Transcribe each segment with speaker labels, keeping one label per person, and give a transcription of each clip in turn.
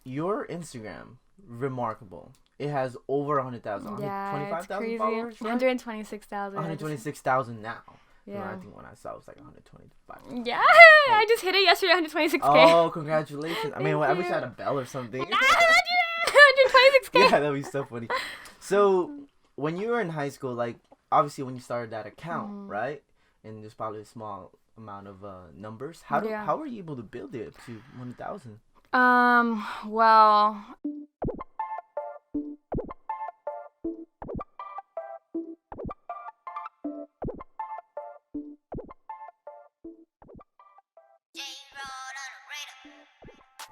Speaker 1: your Instagram, remarkable. It has over 100,000,
Speaker 2: Yeah, it's
Speaker 1: 125,000
Speaker 2: crazy.
Speaker 1: followers, right?
Speaker 2: 126,000.
Speaker 1: 126,000 now.
Speaker 2: Yeah.
Speaker 1: I think when I saw it was like 125.
Speaker 2: Yeah, I just hit it yesterday, 126K.
Speaker 1: Oh, congratulations. I mean, I wish I had a
Speaker 2: you.
Speaker 1: bell or something.
Speaker 2: 126K.
Speaker 1: Yeah, that'd be so funny. So, when you were in high school, like, obviously when you started that account, right? And there's probably a small amount of numbers. How were you able to build it to 100,000?
Speaker 2: Well,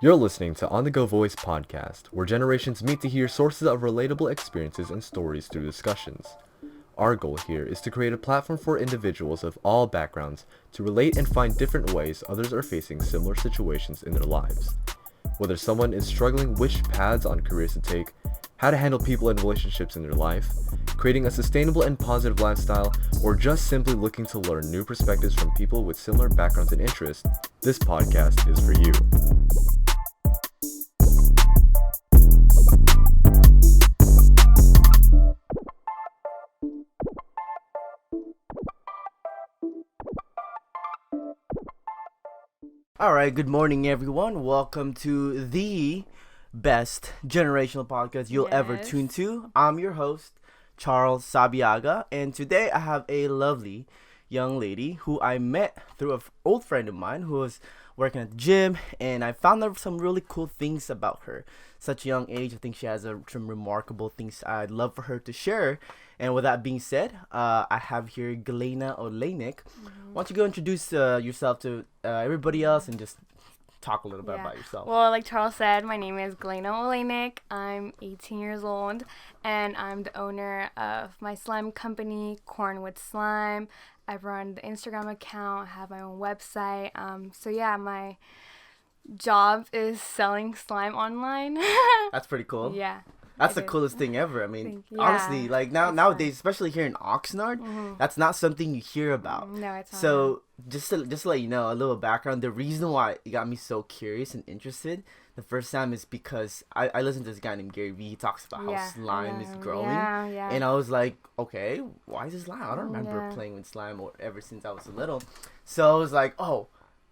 Speaker 3: You're listening to On The Go Voice podcast, where generations meet to hear sources of relatable experiences and stories through discussions. Our goal here is to create a platform for individuals of all backgrounds to relate and find different ways others are facing similar situations in their lives. Whether someone is struggling which paths on careers to take, how to handle people and relationships in their life, creating a sustainable and positive lifestyle, or just simply looking to learn new perspectives from people with similar backgrounds and interests, this podcast is for you.
Speaker 1: Alright, good morning everyone. Welcome to the best generational podcast you'll ever tune to. I'm your host, Charles Sabiaga, and today I have a lovely young lady who I met through an old friend of mine who was working at the gym, and I found out some really cool things about her. Such a young age, I think she has some remarkable things I'd love for her to share. And with that being said, I have here Gleyna Oleynick. Why don't you go introduce yourself to everybody else and just talk a little bit about yourself.
Speaker 2: Well, like Charles said, my name is Gleyna Oleynick. I'm 18 years old, and I'm the owner of my slime company, Corn with Slime. I run the Instagram account, have my own website. So yeah, my job is selling slime online.
Speaker 1: That's pretty cool.
Speaker 2: Yeah.
Speaker 1: That's the coolest thing ever. I mean, honestly, like nowadays, especially here in Oxnard, that's not something you hear about.
Speaker 2: No, it's not.
Speaker 1: So just to let you know, a little background. The reason why it got me so curious and interested the first time is because I listened to this guy named Gary Vee. He talks about how slime is growing, and I was like, okay, why is it slime? I don't remember playing with slime ever since I was little. So I was like, oh,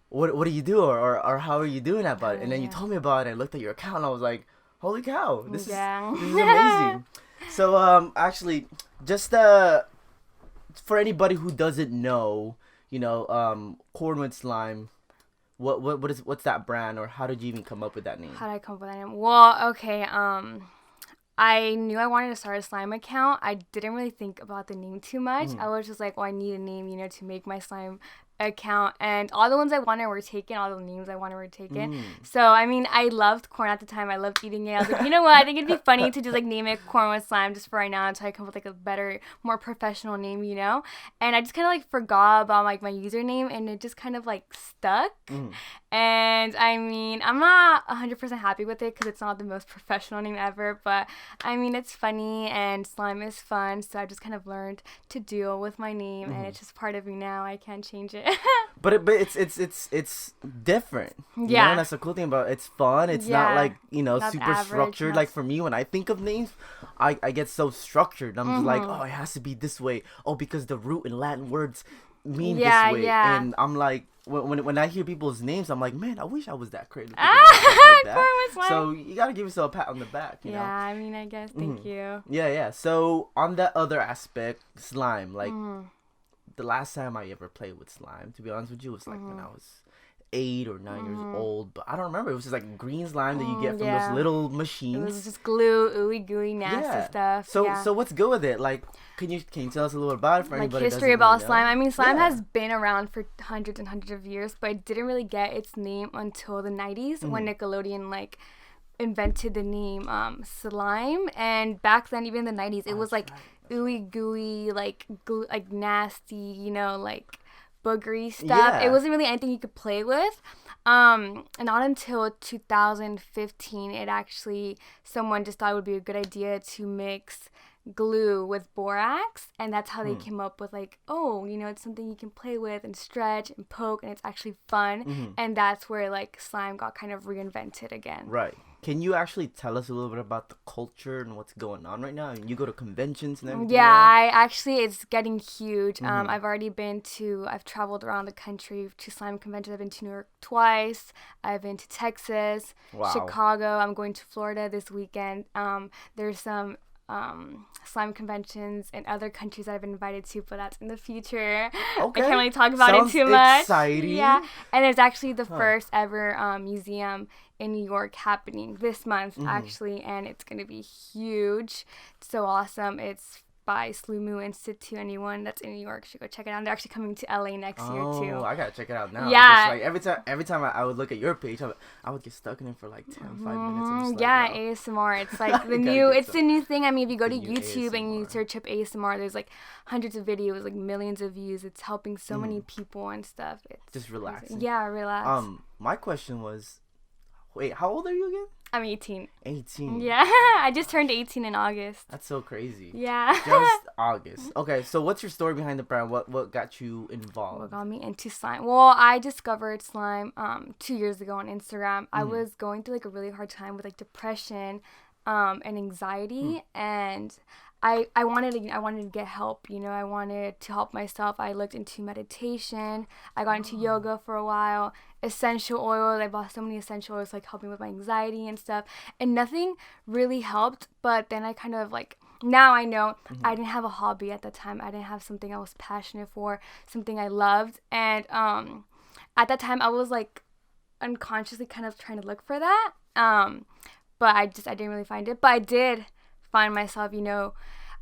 Speaker 1: what do you do, or how are you doing about it? And then you told me about it. I looked at your account, and I was like, holy cow, this is amazing. So actually, just for anybody who doesn't know, Corn with Slime, what's that brand, or how did you even come up with that name?
Speaker 2: How did I come up with that name? Well, okay, I knew I wanted to start a slime account. I didn't really think about the name too much. I was just like, oh, I need a name, to make my slime account, and all the ones I wanted were taken. All the names I wanted were taken. So I mean, I loved corn at the time. I loved eating it. I was like, you know what, I think it'd be funny to just like name it Corn with Slime just for right now until I come up with like a better, more professional name, and I just kind of like forgot about like my username, and it just kind of like stuck. And I mean, I'm not 100% happy with it because it's not the most professional name ever, but I mean, it's funny and slime is fun, so I just kind of learned to deal with my name, and it's just part of me now. I can't change it.
Speaker 1: But it's different.
Speaker 2: Yeah.
Speaker 1: And that's the cool thing about it. It's fun. It's not like,
Speaker 2: not
Speaker 1: super
Speaker 2: average,
Speaker 1: structured. Like for me, when I think of names, I get so structured. I'm just like, oh, it has to be this way. Oh, because the root in Latin words mean this way.
Speaker 2: Yeah.
Speaker 1: And I'm like, when I hear people's names, I'm like, man, I wish I was that creative. Like that. So you gotta give yourself a pat on the back. You know?
Speaker 2: I mean, I guess. Thank you.
Speaker 1: Yeah. So on that other aspect, slime, like. The last time I ever played with slime, to be honest with you, was like when I was 8 or 9 years old. But I don't remember. It was just like green slime that you get from those little machines.
Speaker 2: It was just glue, ooey gooey, nasty stuff.
Speaker 1: So what's good with it? Like, can you tell us a little about it for anybody?
Speaker 2: Like history about slime. I mean, slime has been around for hundreds and hundreds of years, but it didn't really get its name until the 90s when Nickelodeon like invented the name slime. And back then, even in the 90s, it was like ooey gooey, like nasty, like boogery stuff. It wasn't really anything you could play with. And not until 2015, someone just thought it would be a good idea to mix glue with borax, and that's how they came up with like, oh, it's something you can play with and stretch and poke, and it's actually fun. And that's where like slime got kind of reinvented again.
Speaker 1: Right. can you actually tell us a little bit about the culture and what's going on right now? And you go to conventions and everything.
Speaker 2: Yeah, it's getting huge. I've traveled around the country to slime conventions. I've been to New York twice. I've been to Texas, Chicago. I'm going to Florida this weekend. There's some slime conventions in other countries I've been invited to, but that's in the future. Okay. I can't really talk about it too much.
Speaker 1: Exciting.
Speaker 2: Yeah, and there's actually the first ever museum in New York happening this month, actually, and it's gonna be huge. It's so awesome. It's by Slumu Institute. Anyone that's in New York should go check it out. They're actually coming to LA next year too.
Speaker 1: Oh, I gotta check it out now.
Speaker 2: Yeah.
Speaker 1: Like every time I would look at your page, I would get stuck in it for like 5 minutes. I'm just
Speaker 2: yeah,
Speaker 1: like, wow.
Speaker 2: ASMR. It's like the new thing. I mean, if you go to YouTube
Speaker 1: ASMR.
Speaker 2: and you search up ASMR, there's like hundreds of videos, like millions of views. It's helping so many people and stuff. It's
Speaker 1: just relaxing.
Speaker 2: Yeah, relax.
Speaker 1: My question was, wait, how old are you again?
Speaker 2: I'm 18.
Speaker 1: 18.
Speaker 2: Yeah, I just turned 18 in August.
Speaker 1: That's so crazy.
Speaker 2: Yeah.
Speaker 1: Just August. Okay, so what's your story behind the brand? What got you involved?
Speaker 2: What got me into slime? Well, I discovered slime 2 years ago on Instagram. I was going through like a really hard time with like depression and anxiety, and I wanted to get help. You know, I wanted to help myself. I looked into meditation. I got into yoga for a while. Essential oils. I bought so many essential oils, like helping with my anxiety and stuff. And nothing really helped. But then I kind of like, now I know I didn't have a hobby at the time. I didn't have something I was passionate for, something I loved. And at that time I was like unconsciously kind of trying to look for that. But I didn't really find it. But I did find myself, you know,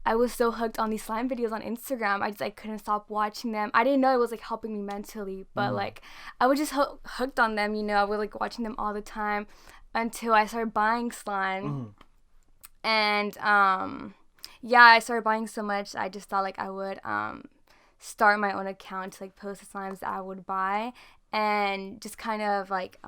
Speaker 2: I was so hooked on these slime videos on Instagram. I couldn't stop watching them. I didn't know it was like helping me mentally, but like I was just hooked on them, you know. I was like watching them all the time until I started buying slime. And yeah, I started buying so much. I just thought like I would start my own account to like post the slimes that I would buy, and just kind of like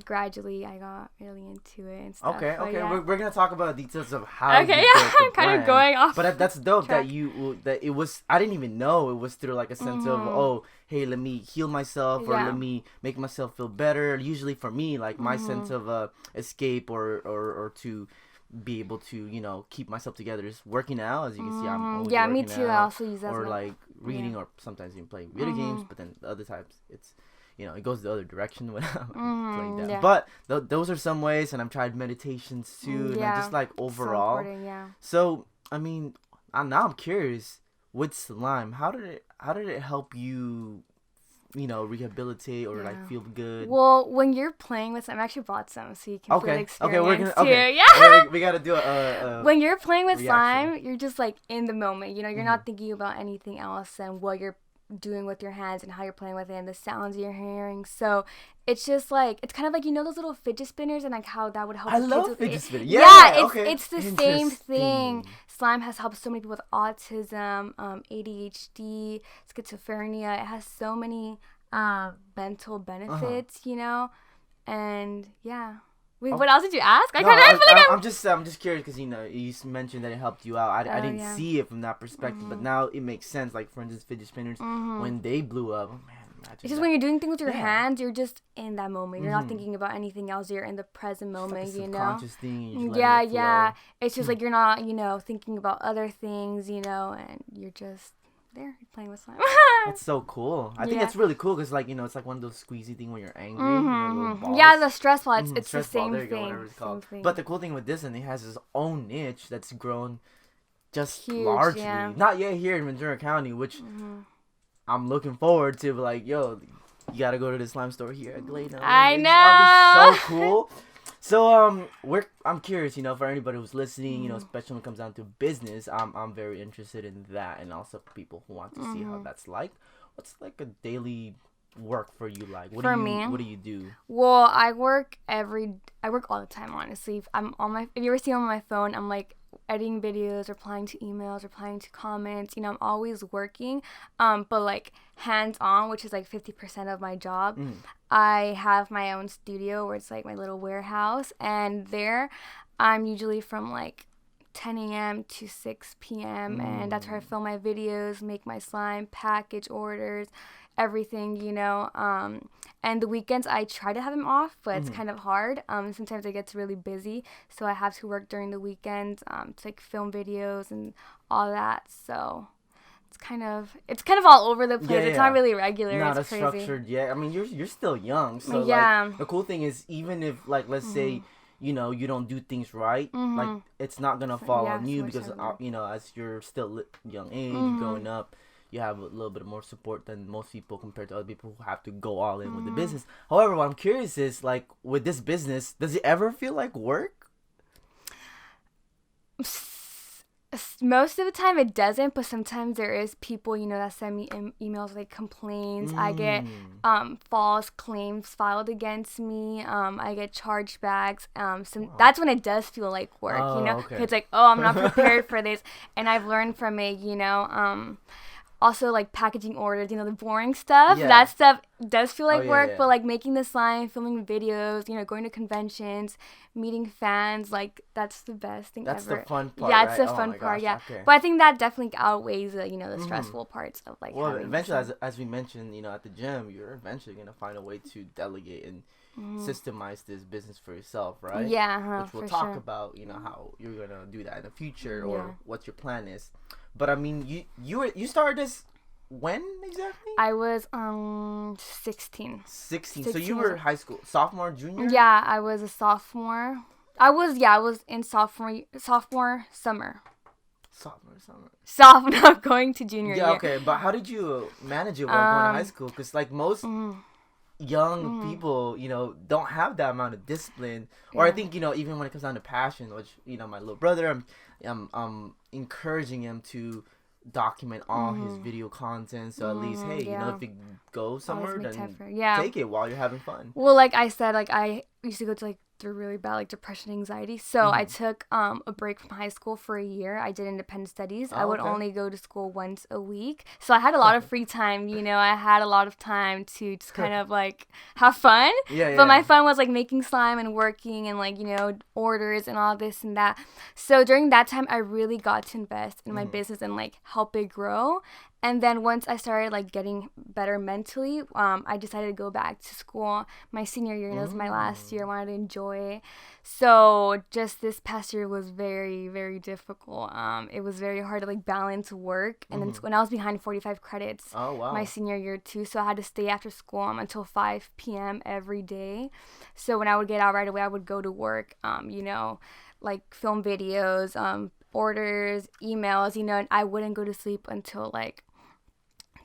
Speaker 2: gradually I got really into it and stuff.
Speaker 1: Okay.
Speaker 2: Yeah.
Speaker 1: We're gonna talk about details of how.
Speaker 2: Okay, yeah, I'm kind of going off.
Speaker 1: But that's dope
Speaker 2: track.
Speaker 1: that it was. I didn't even know it was through like a sense of, oh, hey, let me heal myself, or let me make myself feel better. Usually for me, like my sense of escape or to be able to, you know, keep myself together is working out. As you can see, I'm always
Speaker 2: me
Speaker 1: working
Speaker 2: too.
Speaker 1: out,
Speaker 2: I also use that.
Speaker 1: or like reading, or sometimes even playing video games. But then the other times it's, you know, it goes the other direction when I'm playing that. Yeah. But those are some ways, and I've tried meditations too, and I just like overall. So I mean, now I'm curious with slime. How did it help you, you know, rehabilitate or like feel good?
Speaker 2: Well, when you're playing with slime, I actually bought some so you can feel the experience
Speaker 1: we're gonna,
Speaker 2: too.
Speaker 1: Yeah, we gotta do a
Speaker 2: when you're playing with
Speaker 1: reaction.
Speaker 2: slime, you're just like in the moment. You know, you're not thinking about anything else and what you're doing with your hands and how you're playing with it and the sounds you're hearing. So it's just like, it's kind of like, you know, those little fidget spinners and like how that would help.
Speaker 1: I love fidget spinners.
Speaker 2: It's the same thing. Slime has helped so many people with autism, ADHD, schizophrenia. It has so many mental benefits, you know, and yeah. Wait, what else did you ask?
Speaker 1: I'm just curious because, you know, you mentioned that it helped you out. I didn't see it from that perspective, but now it makes sense. Like, for instance, fidget spinners, when they blew up,
Speaker 2: it's just when you're doing things with your hands, you're just in that moment. You're not thinking about anything else. You're in the present moment,
Speaker 1: it's like a
Speaker 2: you know?
Speaker 1: subconscious thing.
Speaker 2: Yeah. It's just like you're not, you know, thinking about other things, you know, and you're just there playing with slime.
Speaker 1: That's so cool. I think that's really cool because, like, you know, it's like one of those squeezy things when you're angry.
Speaker 2: Yeah, the stress ball. It's the same thing.
Speaker 1: Whatever it's called. But the cool thing with this, and it has its own niche that's grown just huge, largely. Yeah. Not yet here in Ventura County, which I'm looking forward to. But like, yo, you gotta go to the slime store here at Gleyna.
Speaker 2: I know.
Speaker 1: That'll be so cool. So I'm curious, you know, for anybody who's listening, you know, especially when it comes down to business, I'm very interested in that, and also for people who want to see how that's like. What's like a daily work for you like? What do you do?
Speaker 2: Well, I work all the time, honestly. If you ever see me on my phone, I'm like editing videos, replying to emails, replying to comments. You know, I'm always working. But like hands-on, which is like 50% of my job. I have my own studio where it's like my little warehouse, and there I'm usually from like 10 a.m. to 6 p.m. and that's where I film my videos, make my slime, package orders, everything, you know. And the weekends, I try to have them off, but it's kind of hard. Sometimes it gets really busy, so I have to work during the weekends to like film videos and all that. So it's kind of all over the place. Yeah, it's not really regular.
Speaker 1: Not
Speaker 2: it's crazy.
Speaker 1: Structured yet. I mean, you're still young, so like the cool thing is, even if like let's say you don't do things right, like it's not gonna fall on you because as you're still young age, growing up. You have a little bit more support than most people compared to other people who have to go all in with the business. However, what I'm curious is, like, with this business, does it ever feel like work?
Speaker 2: Most of the time it doesn't, but sometimes there is people, that send me emails like complaints. I get false claims filed against me. I get chargebacks. That's when it does feel like work,
Speaker 1: Okay.
Speaker 2: It's like, oh, I'm not prepared for this. And I've learned from it, also, like, packaging orders, the boring stuff. Yeah. That stuff does feel like work, but, like, making the slime, filming videos, going to conventions, meeting fans, like, that's the best thing ever.
Speaker 1: That's the fun part,
Speaker 2: yeah,
Speaker 1: right?
Speaker 2: It's the fun part, yeah. Okay. But I think that definitely outweighs, the stressful parts of, like,
Speaker 1: well, eventually, as we mentioned, at the gym, you're eventually going to find a way to delegate and systemize this business for yourself, right?
Speaker 2: Yeah,
Speaker 1: which we'll talk about, how you're going to do that in the future or what your plan is. But I mean, you started this when exactly?
Speaker 2: I was 16.
Speaker 1: 16. So you were high school, sophomore, junior?
Speaker 2: Yeah, I was a sophomore. I was in sophomore summer. Sophomore going to junior year.
Speaker 1: Yeah, okay. But how did you manage it while going to high school? Because like most young people, don't have that amount of discipline. Or I think, even when it comes down to passion, which, my little brother, I'm encouraging him to document all his video content. So at least, hey, if it goes somewhere, then take it while you're having fun.
Speaker 2: Well, like I said, like I used to go to like through really bad like depression, anxiety. So I took a break from high school for a year. I did independent studies. I would only go to school once a week. So I had a lot of free time, I had a lot of time to just kind of like have fun. But my fun was like making slime and working and like, orders and all this and that. So during that time, I really got to invest in my business and like help it grow. And then once I started like getting better mentally, I decided to go back to school. My senior year, was my last year. I wanted to enjoy it. So just this past year was very, very difficult. It was very hard to like balance work. And then when I was behind 45 credits my senior year too. So I had to stay after school until 5 p.m. every day. So when I would get out right away, I would go to work, like film videos, orders, emails, and I wouldn't go to sleep until like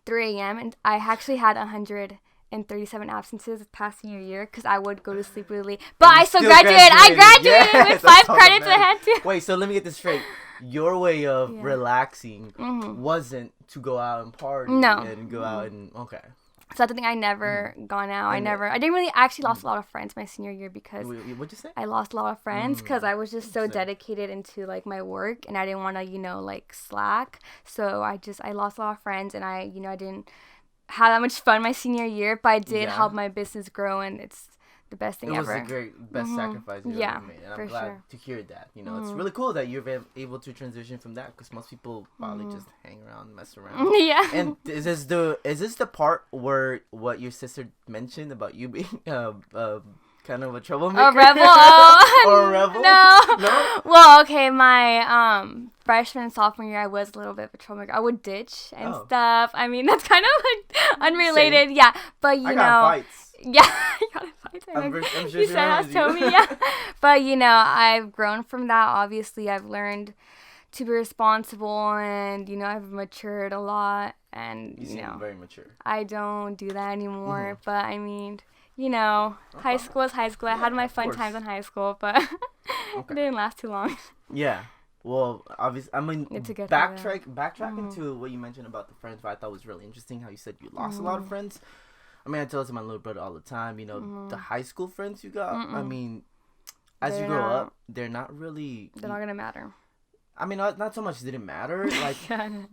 Speaker 2: 3 a.m. and I actually had 137 absences this past senior year because I would go to sleep really late. But I still graduated. I graduated with 5 credits ahead too.
Speaker 1: Wait, so let me get this straight. Your way of relaxing wasn't to go out and party and go out and
Speaker 2: So that's the thing. I never gone out. I didn't really actually lost a lot of friends my senior year because
Speaker 1: what'd you say?
Speaker 2: I lost a lot of friends because I was just so dedicated into like my work and I didn't want to like slack. So I lost a lot of friends and I didn't have that much fun my senior year, but I did help my business grow and it's the best thing ever.
Speaker 1: It was the best sacrifice you ever made, and I'm glad to hear that. It's really cool that you're able to transition from that because most people probably just hang around, mess around.
Speaker 2: Yeah.
Speaker 1: And is this the part where what your sister mentioned about you being kind of a troublemaker?
Speaker 2: A rebel?
Speaker 1: Or a rebel?
Speaker 2: No. Well, okay, my freshman and sophomore year, I was a little bit of a troublemaker. I would ditch and stuff. I mean, that's kind of like unrelated. Same. Yeah, but
Speaker 1: I got fights.
Speaker 2: Yeah, you got a fight.
Speaker 1: I'm sure
Speaker 2: you said that to me, yeah. But I've grown from that. Obviously, I've learned to be responsible, and I've matured a lot. And
Speaker 1: you seem very mature.
Speaker 2: I don't do that anymore. But I mean, high school is high school. I had my fun times in high school, but it didn't last too long.
Speaker 1: Yeah. Well, obviously, I mean, backtracking to what you mentioned about the friends, what I thought was really interesting, how you said you lost a lot of friends. I mean, I tell it to my little brother all the time, the high school friends you got, I mean, as you grow up, they're not really...
Speaker 2: They're not going to matter.
Speaker 1: I mean, not so much did it matter. Like,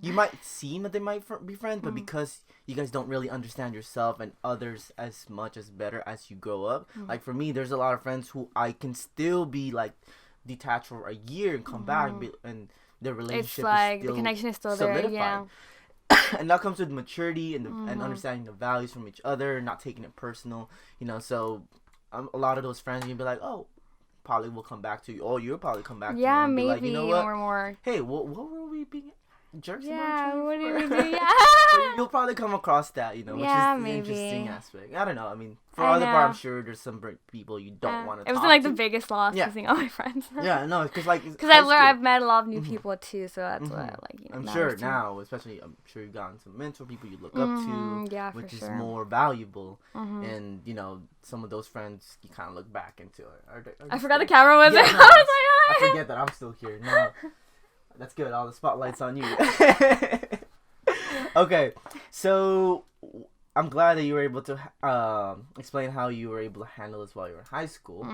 Speaker 1: you might seem that they might be friends, but because you guys don't really understand yourself and others as much as better as you grow up. Like, for me, there's a lot of friends who I can still be, like, detached for a year and come back, and the relationship
Speaker 2: it's like
Speaker 1: is still
Speaker 2: the connection is still
Speaker 1: solidified.
Speaker 2: there, yeah.
Speaker 1: and that comes with maturity and understanding the values from each other, not taking it personal, you know. So a lot of those friends, you'll be like, oh, probably will come back to you. Oh, you'll probably come back to you.
Speaker 2: Yeah,
Speaker 1: and
Speaker 2: maybe.
Speaker 1: Be like, you know what?
Speaker 2: Or more.
Speaker 1: Hey, what were we being jerks about?
Speaker 2: Yeah, what did we do? Yeah.
Speaker 1: So you'll probably come across that, you know, which is the interesting aspect. I don't know. I mean, for other part, I'm sure there's some people you don't want to talk to.
Speaker 2: It wasn't like the biggest loss losing all my friends.
Speaker 1: Yeah, no, because
Speaker 2: I've met a lot of new people too, so that's what like. You know,
Speaker 1: I'm sure now, especially I'm sure you've gotten some mentor people you look up to, which is more valuable, and you know some of those friends you kind of look back into.
Speaker 2: I forgot the camera was there.
Speaker 1: No,
Speaker 2: I was like,
Speaker 1: I forget that I'm still here. No, that's good. All the spotlight's on you. Okay, so I'm glad that you were able to explain how you were able to handle this while you were in high school.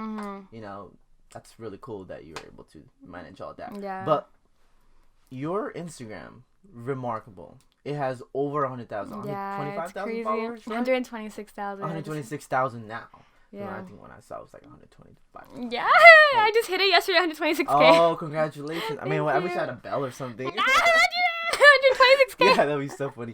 Speaker 1: You know, that's really cool that you were able to manage all that.
Speaker 2: Yeah.
Speaker 1: But your Instagram, remarkable. It has over 100,000, 125,000 followers, right?
Speaker 2: 126,000.
Speaker 1: 126,000 now.
Speaker 2: Yeah.
Speaker 1: I think when I saw it was like 125.
Speaker 2: Yeah, I just hit it yesterday, 126K.
Speaker 1: Oh, congratulations. I mean, I wish I had a bell or something.
Speaker 2: 126K.
Speaker 1: Yeah, that'd be so funny.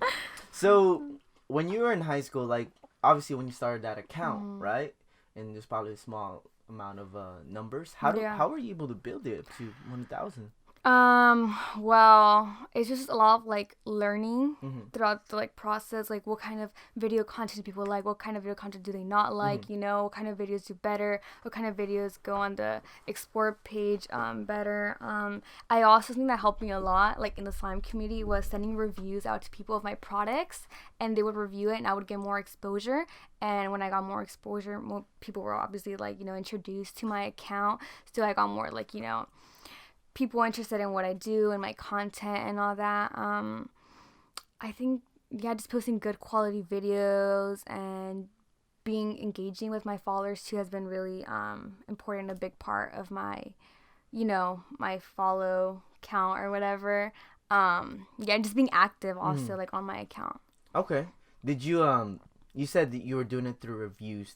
Speaker 1: So, when you were in high school, like, obviously when you started that account, right? And there's probably a small amount of numbers. How were you able to build it to 100,000?
Speaker 2: Well, it's just a lot of like learning throughout the like process, like what kind of video content people like, what kind of video content do they not like, you know, what kind of videos do better, what kind of videos go on the explore page better. I also think that helped me a lot, like in the slime community, was sending reviews out to people of my products, and they would review it and I would get more exposure. And when I got more exposure, more people were obviously like, you know, introduced to my account, so I got more like, you know, people interested in what I do and my content and all that. I think, just posting good quality videos and being engaging with my followers too has been really important, a big part of my, you know, my follow count or whatever. Just being active also like on my account.
Speaker 1: Okay. Did you you said that you were doing it through reviews.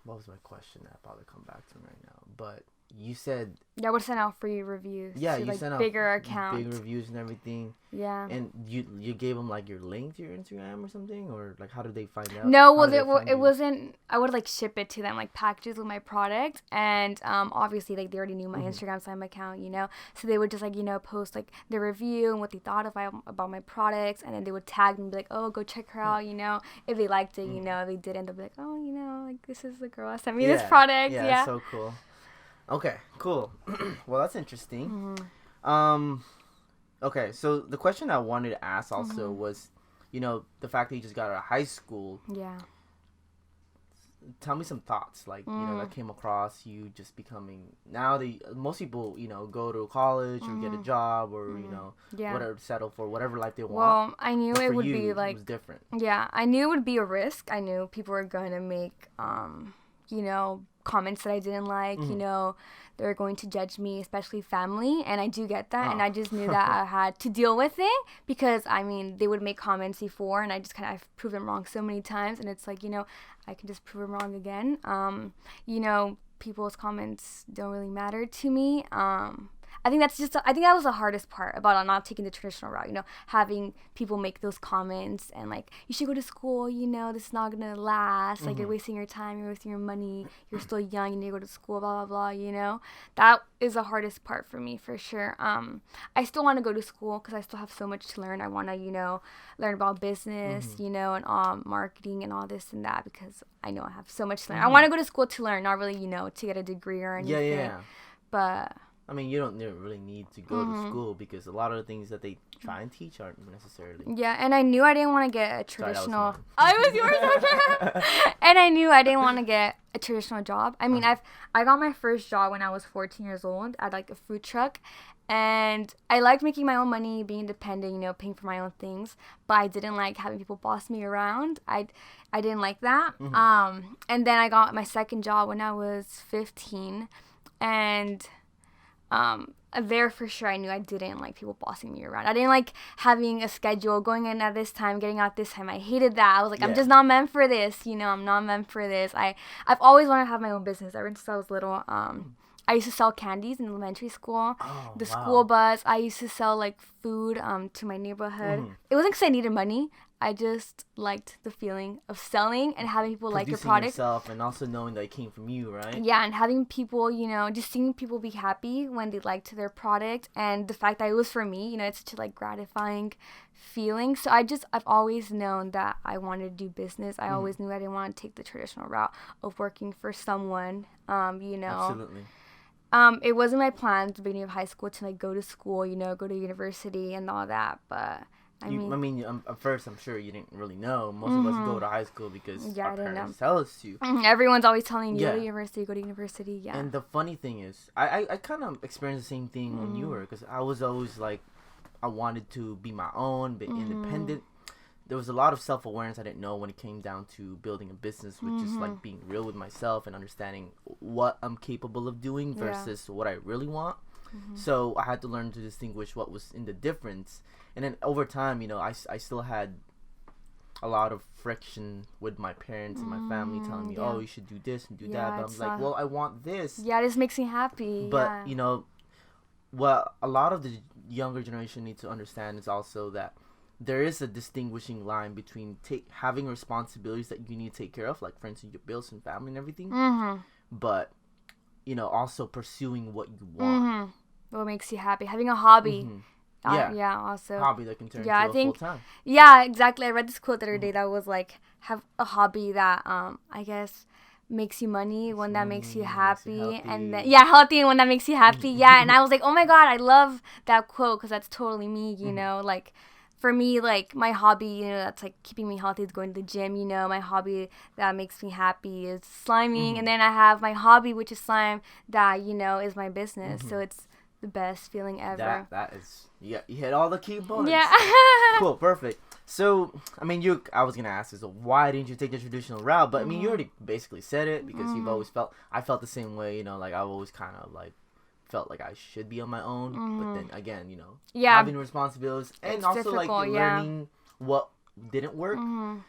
Speaker 1: What was my question? I'll probably come back to right now. But you said...
Speaker 2: Yeah, I would send out free reviews.
Speaker 1: Yeah,
Speaker 2: to,
Speaker 1: you
Speaker 2: like,
Speaker 1: sent out
Speaker 2: bigger accounts.
Speaker 1: Big reviews and everything.
Speaker 2: Yeah.
Speaker 1: And you gave them, like, your link to your Instagram or something? Or, like, how did they find out?
Speaker 2: No, well, it wasn't... I would, like, ship it to them, like, packages with my product. And, obviously, like, they already knew my Instagram Slime account, you know? So they would just, like, you know, post, like, their review and what they thought about my products. And then they would tag me and be like, oh, go check her out, you know? If they liked it, you know? If they didn't, they'll be like, oh, you know, like, this is the girl that sent me this product. Yeah,
Speaker 1: that's so cool. Okay, cool. Well, that's interesting. Okay, so the question I wanted to ask also was, you know, the fact that you just got out of high school.
Speaker 2: Yeah.
Speaker 1: Tell me some thoughts, like, you know, that came across you just becoming, now that most people, you know, go to college or get a job or, you know, whatever, settle for whatever life they want.
Speaker 2: Well, I knew it would be like,
Speaker 1: it was different.
Speaker 2: Yeah, I knew it would be a risk. I knew people were going to make, you know, comments that I didn't like, you know, they're going to judge me, especially family, and I do get that, and I just knew that I had to deal with it, because, I mean, they would make comments before, and I just I've proven them wrong so many times, and it's like, you know, I can just prove them wrong again. You know, people's comments don't really matter to me. I think that was the hardest part about not taking the traditional route, you know, having people make those comments and like, you should go to school, you know, this is not gonna last, like, you're wasting your time, you're wasting your money, you're still young, you need to go to school, blah, blah, blah, you know. That is the hardest part for me, for sure. I still want to go to school because I still have so much to learn. I want to, you know, learn about business, you know, and marketing and all this and that, because I know I have so much to learn. I want to go to school to learn, not really, you know, to get a degree or anything. Yeah. But...
Speaker 1: I mean, you don't really need to go to school, because a lot of the things that they try and teach aren't necessarily.
Speaker 2: Yeah, and I knew I didn't want to get a traditional... Sorry, it was yours. And I knew I didn't want to get a traditional job. I mean, I got my first job when I was 14 years old at like a food truck. And I liked making my own money, being independent, you know, paying for my own things. But I didn't like having people boss me around. I didn't like that. And then I got my second job when I was 15. And... there for sure I knew I didn't like people bossing me around. I didn't like having a schedule, going in at this time, getting out this time. I hated that. I was like, I'm just not meant for this. You know, I'm not meant for this. I've always wanted to have my own business ever since I was little. I used to sell candies in elementary school. School bus. I used to sell like food to my neighborhood. It wasn't because I needed money. I just liked the feeling of selling and having people like your product.
Speaker 1: Yourself and also knowing that it came from you, right?
Speaker 2: Yeah, and having people, you know, just seeing people be happy when they liked their product, and the fact that it was for me, you know, it's such a like gratifying feeling. So I've always known that I wanted to do business. I always knew I didn't want to take the traditional route of working for someone, you know.
Speaker 1: Absolutely.
Speaker 2: It wasn't my plan at the beginning of high school to like go to school, you know, go to university and all that, but I mean,
Speaker 1: at first, I'm sure you didn't really know. Most of us go to high school because our parents tell us to.
Speaker 2: Everyone's always telling you, go to university, yeah.
Speaker 1: And the funny thing is, I kind of experienced the same thing when you were, because I was always like, I wanted to be my own, be independent. There was a lot of self-awareness I didn't know when it came down to building a business, which is like being real with myself and understanding what I'm capable of doing versus what I really want. So I had to learn to distinguish what was in the difference. And then over time, you know, I still had a lot of friction with my parents and my family telling me, oh, you should do this and do that. But I'm like, well, I want this.
Speaker 2: Yeah, this makes me happy.
Speaker 1: But, you know, what a lot of the younger generation need to understand is also that there is a distinguishing line between having responsibilities that you need to take care of, like, for instance, your bills and family and everything. But, you know, also pursuing what you want.
Speaker 2: What makes you happy. Having a hobby. Also
Speaker 1: hobby that can turn into a full time.
Speaker 2: Yeah, exactly. I read this quote the other day that was like, have a hobby that I guess makes you money, one that makes you happy, and then healthy, and one that makes you happy. And I was like, oh my god, I love that quote because that's totally me. You know, like for me, like my hobby, you know, that's like keeping me healthy is going to the gym. You know, my hobby that makes me happy is sliming, and then I have my hobby, which is slime, that, you know, is my business. So it's the best feeling ever.
Speaker 1: That is, you hit all the key points.
Speaker 2: Yeah.
Speaker 1: Cool, perfect. So, I mean, I was gonna ask this, so why didn't you take the traditional route? But I mean, you already basically said it, because you've always I felt the same way. You know, like I've always kind of like felt like I should be on my own, but then again, you know, having responsibilities and
Speaker 2: it's
Speaker 1: also
Speaker 2: difficult,
Speaker 1: like learning what didn't work on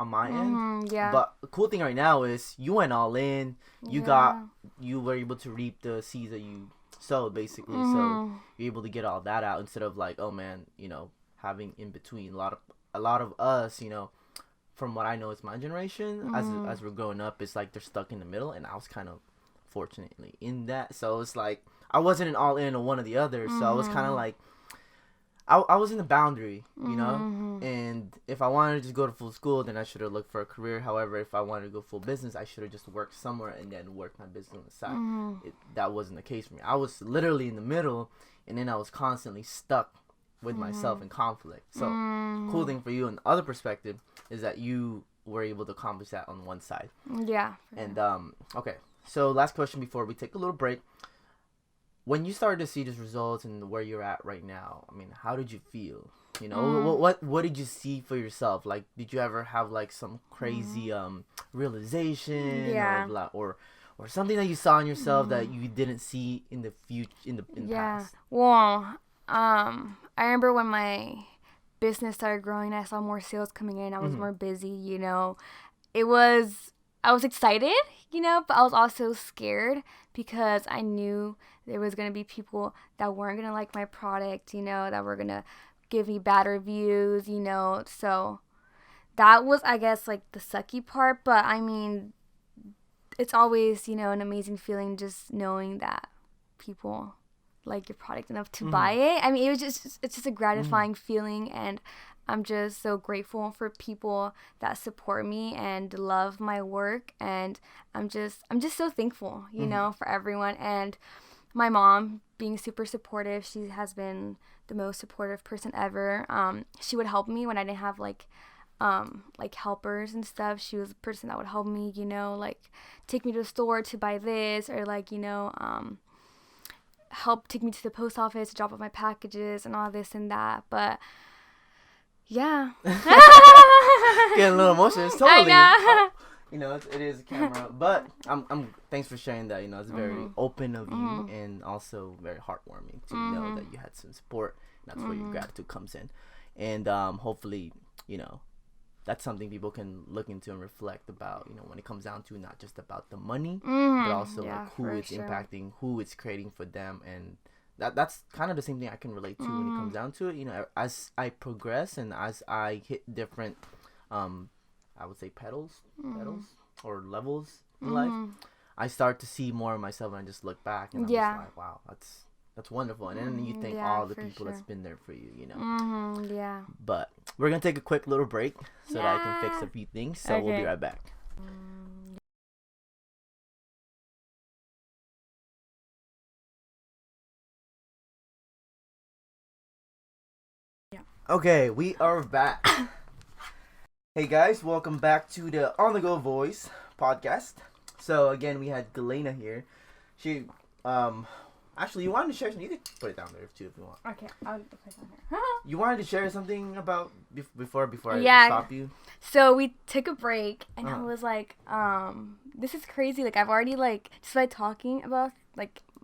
Speaker 1: my end. But the cool thing right now is you went all in. You were able to reap the seeds that you sowed, basically. So you're able to get all that out instead of like, oh man, you know, having in between. A lot of us, you know, from what I know, it's my generation, as we're growing up, it's like they're stuck in the middle, and I was kind of fortunately in that. So it's like I wasn't an all in on one or the other. So I was kind of like, I was in the boundary, you know, and if I wanted to just go to full school, then I should have looked for a career. However, if I wanted to go full business, I should have just worked somewhere and then worked my business on the side. That wasn't the case for me. I was literally in the middle, and then I was constantly stuck with myself in conflict. So cool thing for you, and the other perspective is that you were able to accomplish that on one side. Yeah. And okay, so last question before we take a little break. When you started to see these results and where you're at right now, I mean, how did you feel? You know, what did you see for yourself? Like, did you ever have like some crazy realization, or something that you saw in yourself that you didn't see in the future, in the past?
Speaker 2: Well, I remember when my business started growing, I saw more sales coming in. I was more busy. You know, I was excited, you know, but I was also scared because I knew there was going to be people that weren't going to like my product, you know, that were going to give me bad reviews, you know. So that was, I guess, like the sucky part. But I mean, it's always, you know, an amazing feeling just knowing that people like your product enough to buy it. I mean, it's just a gratifying feeling, and I'm just so grateful for people that support me and love my work, and I'm just so thankful, you know, for everyone. And my mom being super supportive. She has been the most supportive person ever. She would help me when I didn't have like helpers and stuff. She was the person that would help me, you know, like take me to the store to buy this, or like, you know, help take me to the post office to drop off my packages and all this and that. But yeah.
Speaker 1: Getting a little emotional. It's totally. You know, it is a camera, but I'm. Thanks for sharing that. You know, it's very open of you, and also very heartwarming to know that you had some support. And that's where your gratitude comes in, and hopefully, you know, that's something people can look into and reflect about. You know, when it comes down to not just about the money, but also like who it's impacting, who it's creating for them, and that's kind of the same thing I can relate to when it comes down to it. You know, as I progress and as I hit different, I would say pedals or levels in life, I start to see more of myself, and I just look back and I'm just like, wow, that's wonderful. And then you think all the people that's been there for you, you know.
Speaker 2: Yeah.
Speaker 1: But we're gonna take a quick little break so that I can fix a few things. So we'll be right back. Okay, we are back. Hey guys, welcome back to the On the Go Voice podcast. So again, we had Gleyna here. She, actually, you wanted to share something. You could put it down there too if you want.
Speaker 2: Okay, I'll put it down here.
Speaker 1: You wanted to share something about before I stop you.
Speaker 2: So we took a break, and I was like, this is crazy. Like I've already just by talking about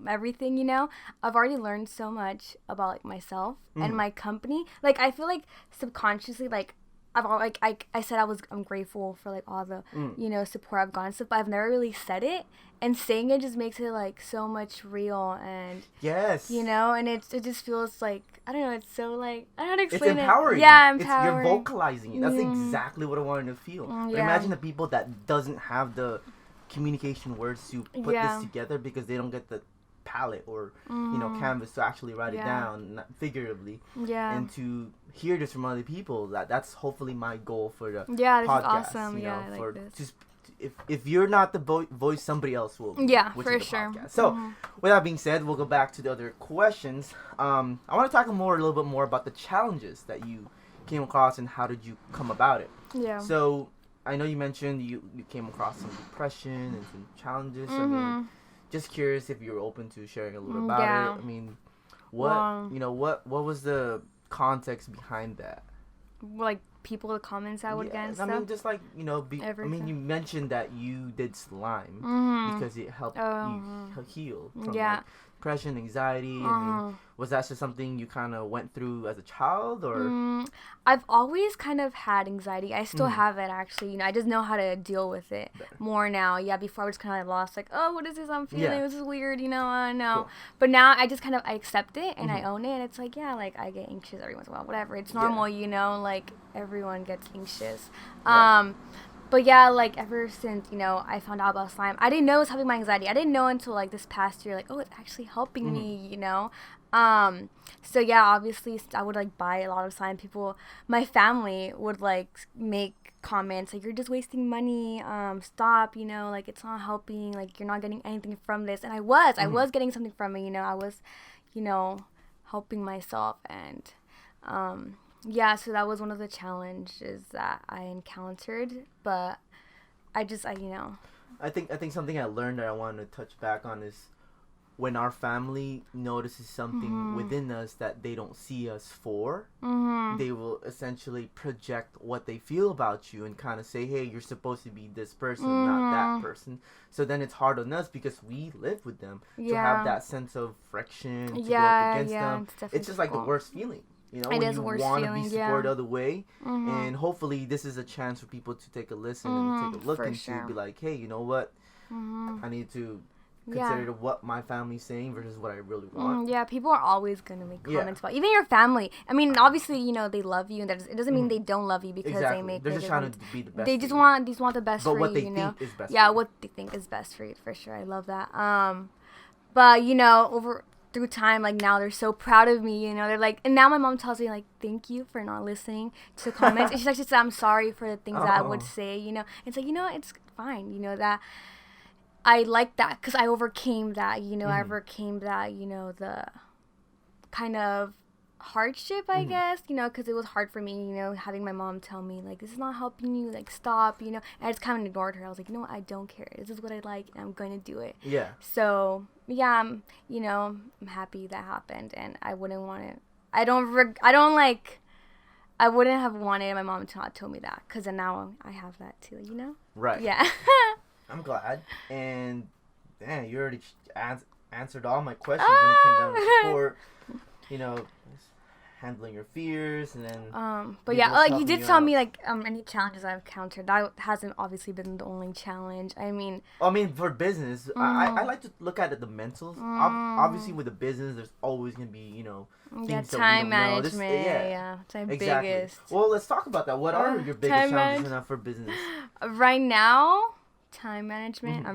Speaker 2: everything, you know, I've already learned so much about like myself and my company. Like I feel like subconsciously, like I've all I said I'm grateful for like all the you know support I've gotten stuff, but I've never really said it, and saying it just makes it like so much real, and you know, and it just feels like I don't know, it's so like I don't know how to explain it.
Speaker 1: It's empowering.
Speaker 2: Yeah, empowering.
Speaker 1: You're vocalizing it. That's exactly what I wanted to feel. But imagine the people that doesn't have the communication words to put this together because they don't get the palette or you know canvas to actually write it down figuratively and to hear this from other people. That's hopefully my goal for the
Speaker 2: podcast.
Speaker 1: This is
Speaker 2: awesome.
Speaker 1: You know,
Speaker 2: I
Speaker 1: for
Speaker 2: like this.
Speaker 1: just if you're not the voice, somebody else will be, which
Speaker 2: for
Speaker 1: is the
Speaker 2: sure
Speaker 1: podcast. So with that being said, we'll go back to the other questions. I want to talk a little bit more about the challenges that you came across and how did you come about it. So I know you mentioned you came across some depression and some challenges. I mean, just curious if you're open to sharing a little about it. I mean, what was the context behind that?
Speaker 2: Like the comments I would get and stuff?
Speaker 1: I mean, just like, you know, I mean, you mentioned that you did slime because it helped you heal from like, depression, anxiety. I mean, was that just something you kind of went through as a child, or?
Speaker 2: I've always kind of had anxiety. I still have it, actually. You know, I just know how to deal with it more now. Yeah, before I was kind of lost, like, oh, what is this I'm feeling? This is weird, you know, I know. Cool. But now I just kind of, I accept it and I own it, and it's like, yeah, like, I get anxious every once in a while, whatever. It's normal, you know, like, everyone gets anxious. But yeah, like, ever since, you know, I found out about slime, I didn't know it was helping my anxiety. I didn't know until, like, this past year, like, oh, it's actually helping me, you know? So yeah, obviously, I would, like, buy a lot of slime. My family would, like, make comments, like, you're just wasting money, stop, you know, like, it's not helping, like, you're not getting anything from this. And I was getting something from it, you know, I was, you know, helping myself, and, yeah, so that was one of the challenges that I encountered, but you know.
Speaker 1: I think something I learned that I wanted to touch back on is when our family notices something within us that they don't see us for, they will essentially project what they feel about you and kind of say, hey, you're supposed to be this person, not that person. So then it's hard on us because we live with them to have that sense of friction, to go up against them. It's just like the worst feeling. You know, when you want to be supported the other way, and hopefully this is a chance for people to take a listen and take a look into, be like, hey, you know what, I need to consider what my family's saying versus what I really want.
Speaker 2: Yeah, people are always going to make comments about even your family. I mean, obviously, you know, they love you, and it doesn't mean they don't love you because they make.
Speaker 1: They're just trying to be the best.
Speaker 2: They just want the best for you,
Speaker 1: what they
Speaker 2: you know.
Speaker 1: think is best.
Speaker 2: Yeah, what they think is best for you, for sure. I love that. But you know, through time, like, now they're so proud of me, you know, they're like, and now my mom tells me, like, thank you for not listening to comments. And she's like, I'm sorry for the things that I would say, you know. It's like, you know, it's fine, you know, that I like that because I overcame that, you know, I overcame that, you know, the kind of hardship, I guess, you know, because it was hard for me, you know, having my mom tell me, like, this is not helping you, like, stop, you know, and I just kind of ignored her. I was like, you know what, I don't care. This is what I like, and I'm going to do it.
Speaker 1: Yeah.
Speaker 2: So, yeah, you know, I'm happy that happened, and I wouldn't want it. I don't I wouldn't have wanted my mom to not tell me that, because then now I have that too, you know?
Speaker 1: Right.
Speaker 2: Yeah.
Speaker 1: I'm glad. And, damn, you already answered all my questions when it came down to support, you know, handling your fears, and then
Speaker 2: but yeah, like you did tell me like any challenges I've encountered. That hasn't obviously been the only challenge. I mean
Speaker 1: for business, I like to look at it the mentals. Obviously with the business there's always gonna be, you know, things
Speaker 2: time
Speaker 1: that we don't
Speaker 2: management.
Speaker 1: know.
Speaker 2: It's my
Speaker 1: exactly.
Speaker 2: biggest.
Speaker 1: Well, let's talk about that. What are your biggest challenges for business
Speaker 2: right now? Time management.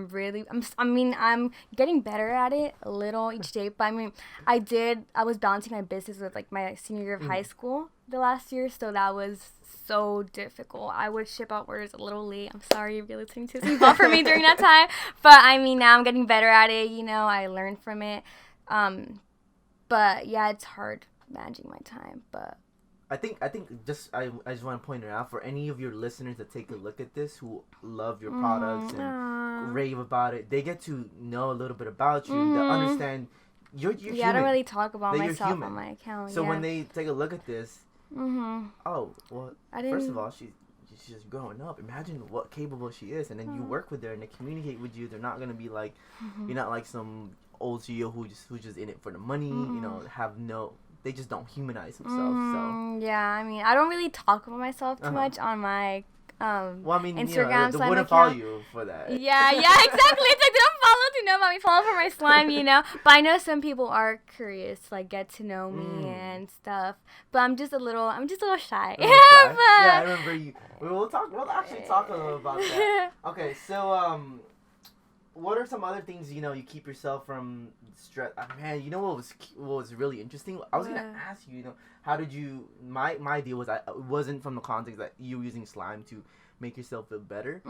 Speaker 2: I'm getting better at it a little each day, but I mean I was balancing my business with like my senior year of high school the last year, so that was so difficult. I would ship out orders a little late. I'm sorry if you're listening to this, for me during that time, but I mean now I'm getting better at it, you know. I learned from it, but yeah, it's hard managing my time. But
Speaker 1: I think just I just want to point it out for any of your listeners that take a look at this who love your products and rave about it. They get to know a little bit about you, to understand you're human.
Speaker 2: I don't really talk about myself on my account.
Speaker 1: So when they take a look at this, oh well, first of all, she's just growing up. Imagine what capable she is, and then you work with her and they communicate with you. They're not gonna be like you're not like some old CEO who's just in it for the money. You know, they just don't humanize themselves. So
Speaker 2: yeah, I mean, I don't really talk about myself too much on my Instagram.
Speaker 1: You know, they wouldn't follow you for that.
Speaker 2: Yeah, exactly. It's like they don't follow to know about me. Follow for my slime, you know. But I know some people are curious, like get to know me and stuff. But I'm just a little shy.
Speaker 1: Yeah, I remember you. We'll actually talk a little about that. Okay, so what are some other things, you know, you keep yourself from stress? Man, you know what was really interesting? I was gonna ask you, you know, how did you? My idea was it wasn't from the context that you were using slime to make yourself feel better.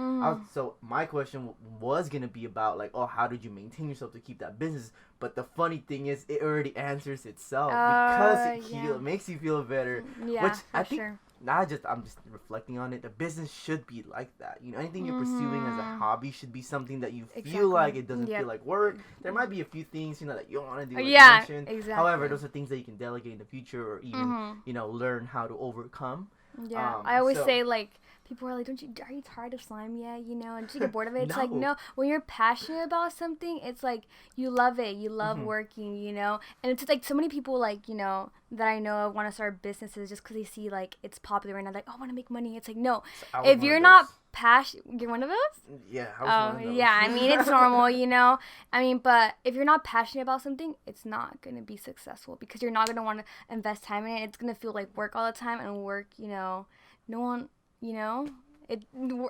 Speaker 1: So my question was gonna be about like, how did you maintain yourself to keep that business? But the funny thing is, it already answers itself because it makes you feel better.
Speaker 2: Yeah,
Speaker 1: which I think.
Speaker 2: Sure.
Speaker 1: I'm just reflecting on it. The business should be like that. You know, anything you're pursuing as a hobby should be something that you feel like it doesn't feel like work. There might be a few things, you know, that you don't want to do. Like you mentioned.
Speaker 2: Exactly.
Speaker 1: However, those are things that you can delegate in the future, or even you know, learn how to overcome.
Speaker 2: Yeah, I always say like. People are like, are you tired of slime yet? You know, and do you get bored of it? It's like, no, when you're passionate about something, it's like, you love it. You love working, you know? And it's like, so many people, like, you know, that I know want to start businesses just because they see, like, it's popular and they're like, I want to make money. It's like, no. If you're not passionate, you're one of those?
Speaker 1: Yeah, I was one of those.
Speaker 2: Yeah, I mean, it's normal, you know? I mean, but if you're not passionate about something, it's not going to be successful because you're not going to want to invest time in it. It's going to feel like work all the time, and work, you know, no one... You know, it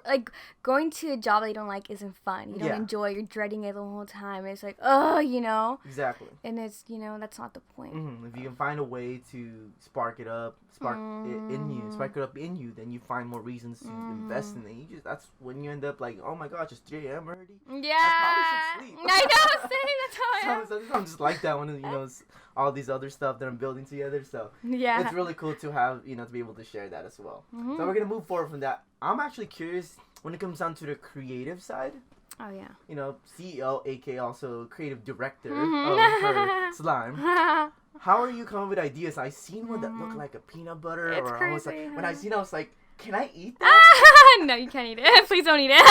Speaker 2: like going to a job that you don't like isn't fun. You don't enjoy. You're dreading it the whole time. It's like, you know.
Speaker 1: Exactly.
Speaker 2: And it's, you know, that's not the point.
Speaker 1: If you can find a way to spark it up in you, then you find more reasons to invest in it. That's when you end up like, oh my gosh, it's 3 a.m. already.
Speaker 2: Yeah.
Speaker 1: I probably should sleep.
Speaker 2: I know. Same. That's how I am.
Speaker 1: I'm just like that when, you know, all these other stuff that I'm building together. So it's really cool to have, you know, to be able to share that as well. So we're gonna move forward from that. I'm actually curious when it comes down to the creative side.
Speaker 2: Oh yeah.
Speaker 1: You know, CEO, aka also creative director of her slime. How are you coming with ideas? I seen one that looked like a peanut butter,
Speaker 2: it's crazy,
Speaker 1: I was like, when I seen it, I was like, can I eat that?
Speaker 2: No, you can't eat it. Please don't eat it.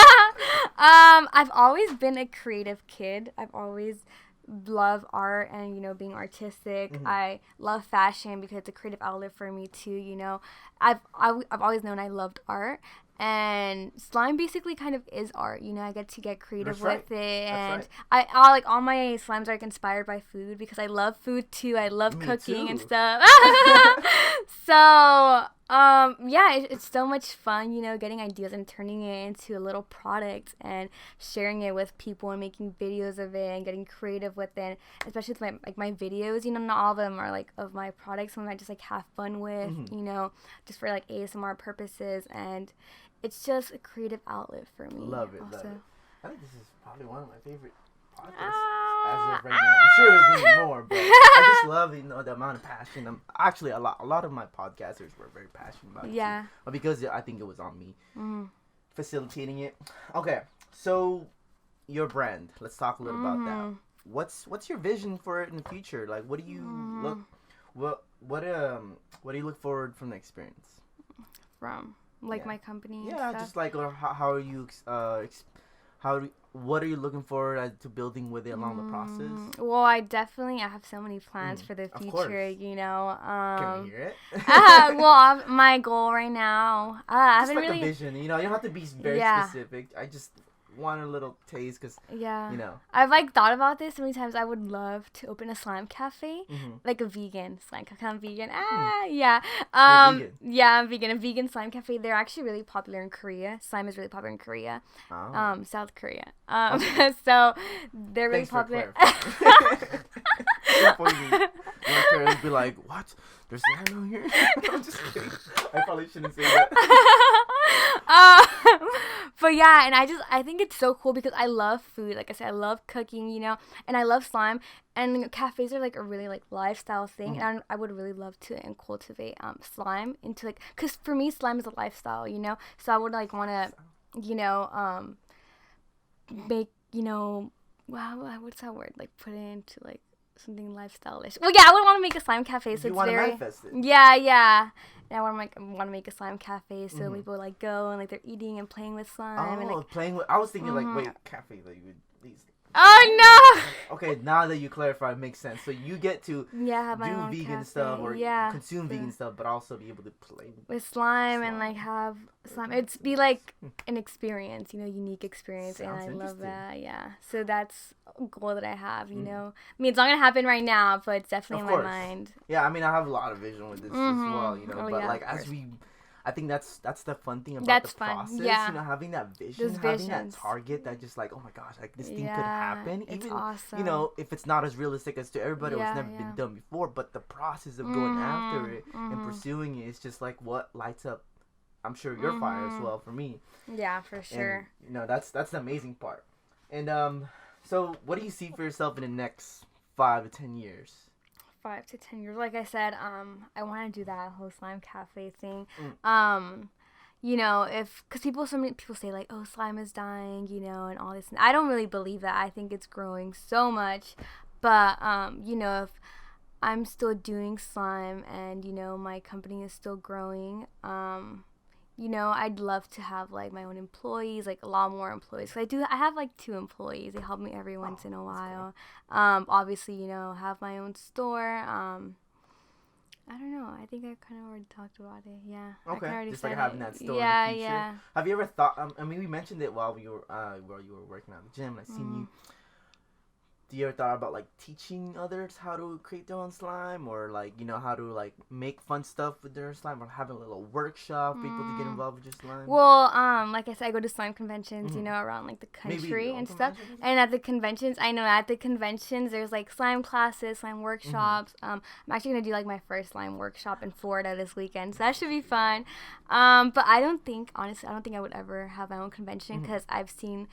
Speaker 2: I've always been a creative kid. I've always love art and, you know, being artistic. I love fashion because it's a creative outlet for me too, you know. I've always known I loved art, and slime basically kind of is art, you know. I get to get creative with it, and I like all my slimes are like inspired by food because I love food too. I love cooking and stuff. So yeah, it's so much fun, you know, getting ideas and turning it into a little product and sharing it with people and making videos of it and getting creative with it, especially with my videos, you know. Not all of them are like of my products. Some I just like have fun with, you know, just for like ASMR purposes, and it's just a creative outlet for me.
Speaker 1: Love it.
Speaker 2: Also.
Speaker 1: Love it. I think this is probably one of my favorite podcasts as of right now. I'm sure there's gonna be more, but I just love, you know, the amount of passion. Actually, a lot of my podcasters were very passionate about it. Yeah. But because I think it was on me facilitating it. Okay, so your brand. Let's talk a little about that. What's your vision for it in the future? Like, what do you look? Well, what do you look forward from the experience?
Speaker 2: From like my company.
Speaker 1: Yeah,
Speaker 2: and stuff?
Speaker 1: just like how are you what are you looking forward to building with it along the process?
Speaker 2: Well, I have so many plans for the future, you know.
Speaker 1: Can we hear it?
Speaker 2: Well, my goal right now, I haven't
Speaker 1: like
Speaker 2: really
Speaker 1: a vision, you know. You don't have to be very specific. I just want a little taste because you know,
Speaker 2: I've like thought about this so many times. I would love to open a slime cafe, like a vegan slime cafe. I'm vegan.
Speaker 1: You're vegan.
Speaker 2: Yeah, I'm vegan. A vegan slime cafe. They're actually really popular in Korea. Slime is really popular in Korea, South Korea. So they're really popular.
Speaker 1: Before my parents be like, "What? There's slime out here?" I'm just kidding. I probably shouldn't say that.
Speaker 2: But yeah, and I think it's so cool because I love food. Like I said, I love cooking, you know, and I love slime. And cafes are like a really like lifestyle thing, and I would really love to cultivate slime into like, cause for me slime is a lifestyle, you know. So I would like want to, you know, make, you know, wow, what's that word? Like put it into like something lifestyle-ish. Well, yeah, I would want to make a slime cafe. So
Speaker 1: you
Speaker 2: it's very
Speaker 1: manifest it.
Speaker 2: yeah. And I want to make a slime cafe so people like go and like they're eating and playing with slime. And, like,
Speaker 1: playing with. I was thinking like, wait, cafe that you would these.
Speaker 2: Oh
Speaker 1: no! Okay, now that you clarify, it makes sense. So you get to
Speaker 2: have my
Speaker 1: do
Speaker 2: own
Speaker 1: vegan
Speaker 2: cafe.
Speaker 1: stuff or consume vegan stuff, but also be able to play
Speaker 2: with slime and like have slime. It's be like an experience, you know, unique experience.
Speaker 1: Sounds
Speaker 2: and I love
Speaker 1: interesting.
Speaker 2: that. Yeah. So that's a goal that I have, you know. I mean, it's not going to happen right now, but it's definitely in my mind.
Speaker 1: Yeah, I mean, I have a lot of vision with this as well, you know. But like I think that's the fun thing about the process.
Speaker 2: Yeah.
Speaker 1: You know, having that vision, having that target that just like, oh my gosh, like this thing could happen.
Speaker 2: It's
Speaker 1: even
Speaker 2: awesome.
Speaker 1: you know, if it's not as realistic as to everybody, it's never been done before. But the process of going after it and pursuing it is just like what lights up. I'm sure your fire as well for me.
Speaker 2: Yeah, for sure.
Speaker 1: And, you know, that's the amazing part. And so what do you see for yourself in the next 5 to 10 years?
Speaker 2: 5 to 10 years. Like I said, I want to do that whole slime cafe thing. You know, because so many people say like, oh, slime is dying, you know, and all this. And I don't really believe that. I think it's growing so much. But, you know, if I'm still doing slime and, you know, my company is still growing, you know, I'd love to have like my own employees, like a lot more employees. I have like 2 employees. They help me every once in a while. Cool. Obviously, you know, have my own store. I don't know. I think I kind of already talked about it. Yeah.
Speaker 1: Okay. Just like having that store
Speaker 2: yeah,
Speaker 1: in the future.
Speaker 2: Yeah.
Speaker 1: Have you ever thought? I mean, we mentioned it while you were working at the gym. And I seen you. Do you ever thought about like teaching others how to create their own slime, or like, you know, how to like make fun stuff with their slime, or having a little workshop people to get involved with your slime?
Speaker 2: Well, like I said, I go to slime conventions, you know, around like the country and stuff. And at the conventions, there's like slime classes, slime workshops. I'm actually gonna do like my first slime workshop in Florida this weekend, so that should be fun. But honestly, I don't think I would ever have my own convention because I've seen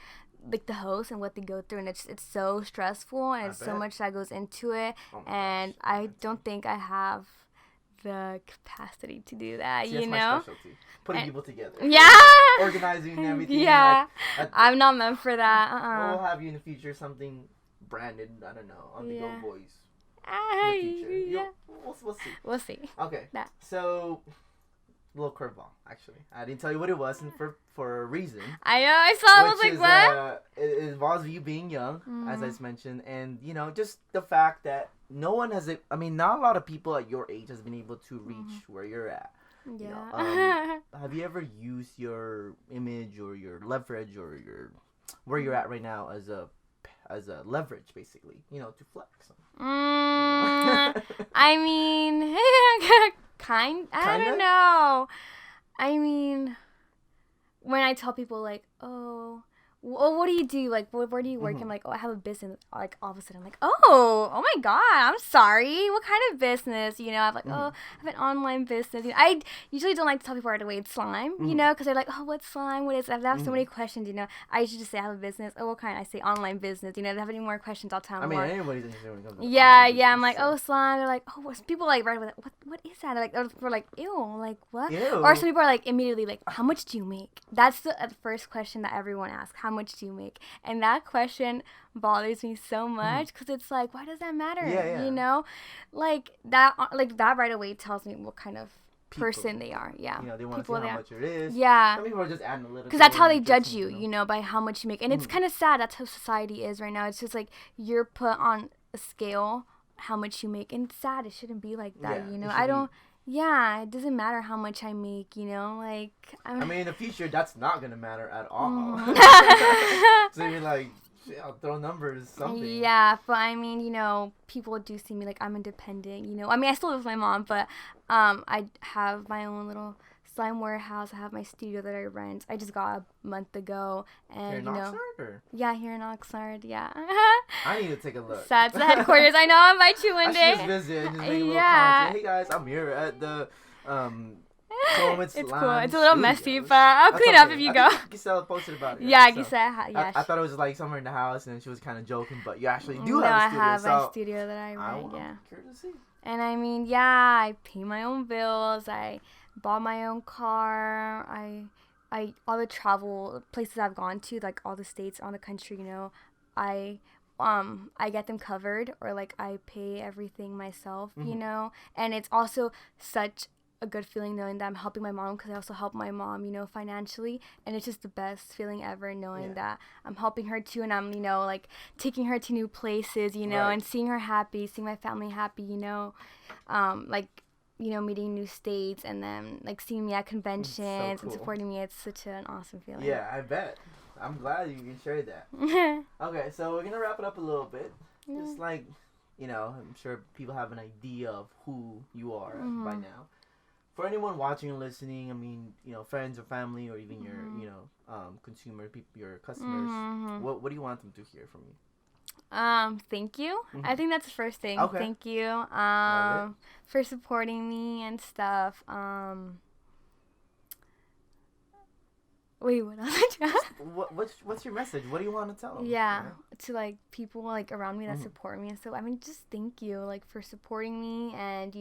Speaker 2: like the hosts and what they go through, and it's so stressful, and it's so much that goes into it, and I don't think I have the capacity to do that. You know,
Speaker 1: my specialty. Putting people together.
Speaker 2: Yeah.
Speaker 1: Organizing and everything.
Speaker 2: Yeah. I'm not meant for that.
Speaker 1: We'll have you in the future something branded. I don't know, on the Go Boys.
Speaker 2: Yeah. We'll see.
Speaker 1: Okay. So. Little curveball, actually. I didn't tell you what it was, and for a reason.
Speaker 2: I know. I saw. I was like, what?
Speaker 1: It involves you being young, as I mentioned, and you know, just the fact that not a lot of people at your age has been able to reach where you're at.
Speaker 2: Yeah.
Speaker 1: You know, have you ever used your image or your leverage or where you're at right now as a leverage, basically, you know, to flex?
Speaker 2: I mean. I don't know. I mean, when I tell people like, oh, well, what do you do? Like, where do you work? I'm like, oh, I have a business. Like, all of a sudden, I'm like, oh my God, I'm sorry. What kind of business? You know, I'm like, oh, I have an online business. You know, I usually don't like to tell people right away it's slime, you know, because they're like, oh, what's slime? What is it? I have so many questions, you know. I usually just say I have a business. Oh, what kind? I say online business. You know, if they have any more questions, I'll tell them more.
Speaker 1: Anybody's interested when it comes to
Speaker 2: yeah. I'm like, oh, slime. They're like, oh, people like right away, what is that? They're like, we're like, ew, like what?
Speaker 1: Ew.
Speaker 2: Or some people are like immediately like, how much do you make? That's the first question that everyone asks. How much do you make? And that question bothers me so much because it's like, why does that matter?
Speaker 1: Yeah.
Speaker 2: You know, like that right away tells me what kind of person they are. Yeah,
Speaker 1: they want to see how much it is.
Speaker 2: Yeah,
Speaker 1: some people are just adding a little
Speaker 2: because that's how they judge you, by how much you make. And it's kind of sad. That's how society is right now. It's just like you're put on a scale how much you make, and it's sad. It shouldn't be like that. I don't. Yeah, it doesn't matter how much I make, like... I mean,
Speaker 1: in the future, that's not going to matter at all. So you're like, I'll throw numbers, something.
Speaker 2: Yeah, but I mean, people do see me like I'm independent, I mean, I still live with my mom, but I have my own little slime warehouse. I have my studio that I rent. I just got a month ago. And,
Speaker 1: here in Oxnard? Or?
Speaker 2: Yeah, here in Oxnard, yeah.
Speaker 1: I need to take a look.
Speaker 2: So that's the headquarters. I know, I'll invite you one day.
Speaker 1: I should just visit and just make a little content. Hey guys, I'm here at the
Speaker 2: it's cool. It's a little messy, but I'll clean up if you go.
Speaker 1: Giselle posted about it.
Speaker 2: Yeah, Giselle. Yeah.
Speaker 1: I thought it was like somewhere in the house, and she was kind of joking, but you actually do have a studio.
Speaker 2: I have my studio that I rent. Yeah.
Speaker 1: I'm curious to see.
Speaker 2: And I mean, yeah, I pay my own bills. I bought my own car. I all the travel places I've gone to, like all the states on the country, I get them covered, or like I pay everything myself, and it's also such a good feeling knowing that I'm helping my mom, because I also help my mom, financially, and it's just the best feeling ever knowing that I'm helping her too, and I'm, like taking her to new places, and seeing her happy, seeing my family happy, meeting new states, and then like seeing me at conventions and supporting me. It's such an awesome feeling.
Speaker 1: Yeah, I bet. I'm glad you can share that. Okay, so we're gonna wrap it up a little bit. Just like, I'm sure people have an idea of who you are by now. For anyone watching and listening, I mean, friends or family, or even your, consumer people, your customers, what do you want them to hear from you?
Speaker 2: Thank you. I think that's the first thing.
Speaker 1: Okay.
Speaker 2: Thank you, for supporting me and stuff. Wait, what else?
Speaker 1: What's your message? What do you want to tell them?
Speaker 2: Yeah, to like people like around me that support me and stuff. I mean, just thank you like for supporting me, and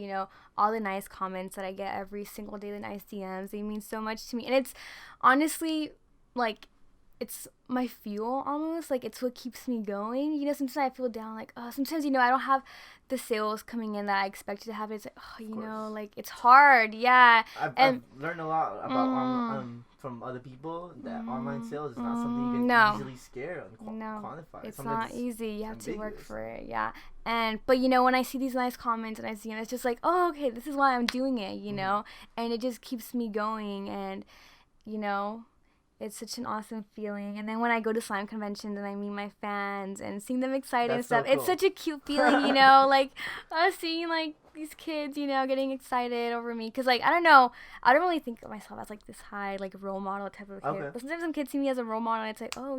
Speaker 2: all the nice comments that I get every single day, the nice DMs. They mean so much to me, and it's honestly like it's my fuel almost. Like it's what keeps me going. Sometimes I feel down. Like sometimes I don't have the sales coming in that I expected to have. It's like like it's hard. Yeah.
Speaker 1: I've learned a lot about from other people that online sales is not something you can easily scale and quantify.
Speaker 2: It's not easy. You have to work for it. Yeah. But when I see these nice comments and I see them, it's just like, oh, okay, this is why I'm doing it. And it just keeps me going, and it's such an awesome feeling. And then when I go to slime conventions and I meet my fans and seeing them excited and stuff, it's such a cute feeling, like seeing like these kids, getting excited over me. Because like, I don't know, I don't really think of myself as like this high, like role model type of kid.
Speaker 1: Okay.
Speaker 2: But sometimes some kids see me as a role model and it's like, oh,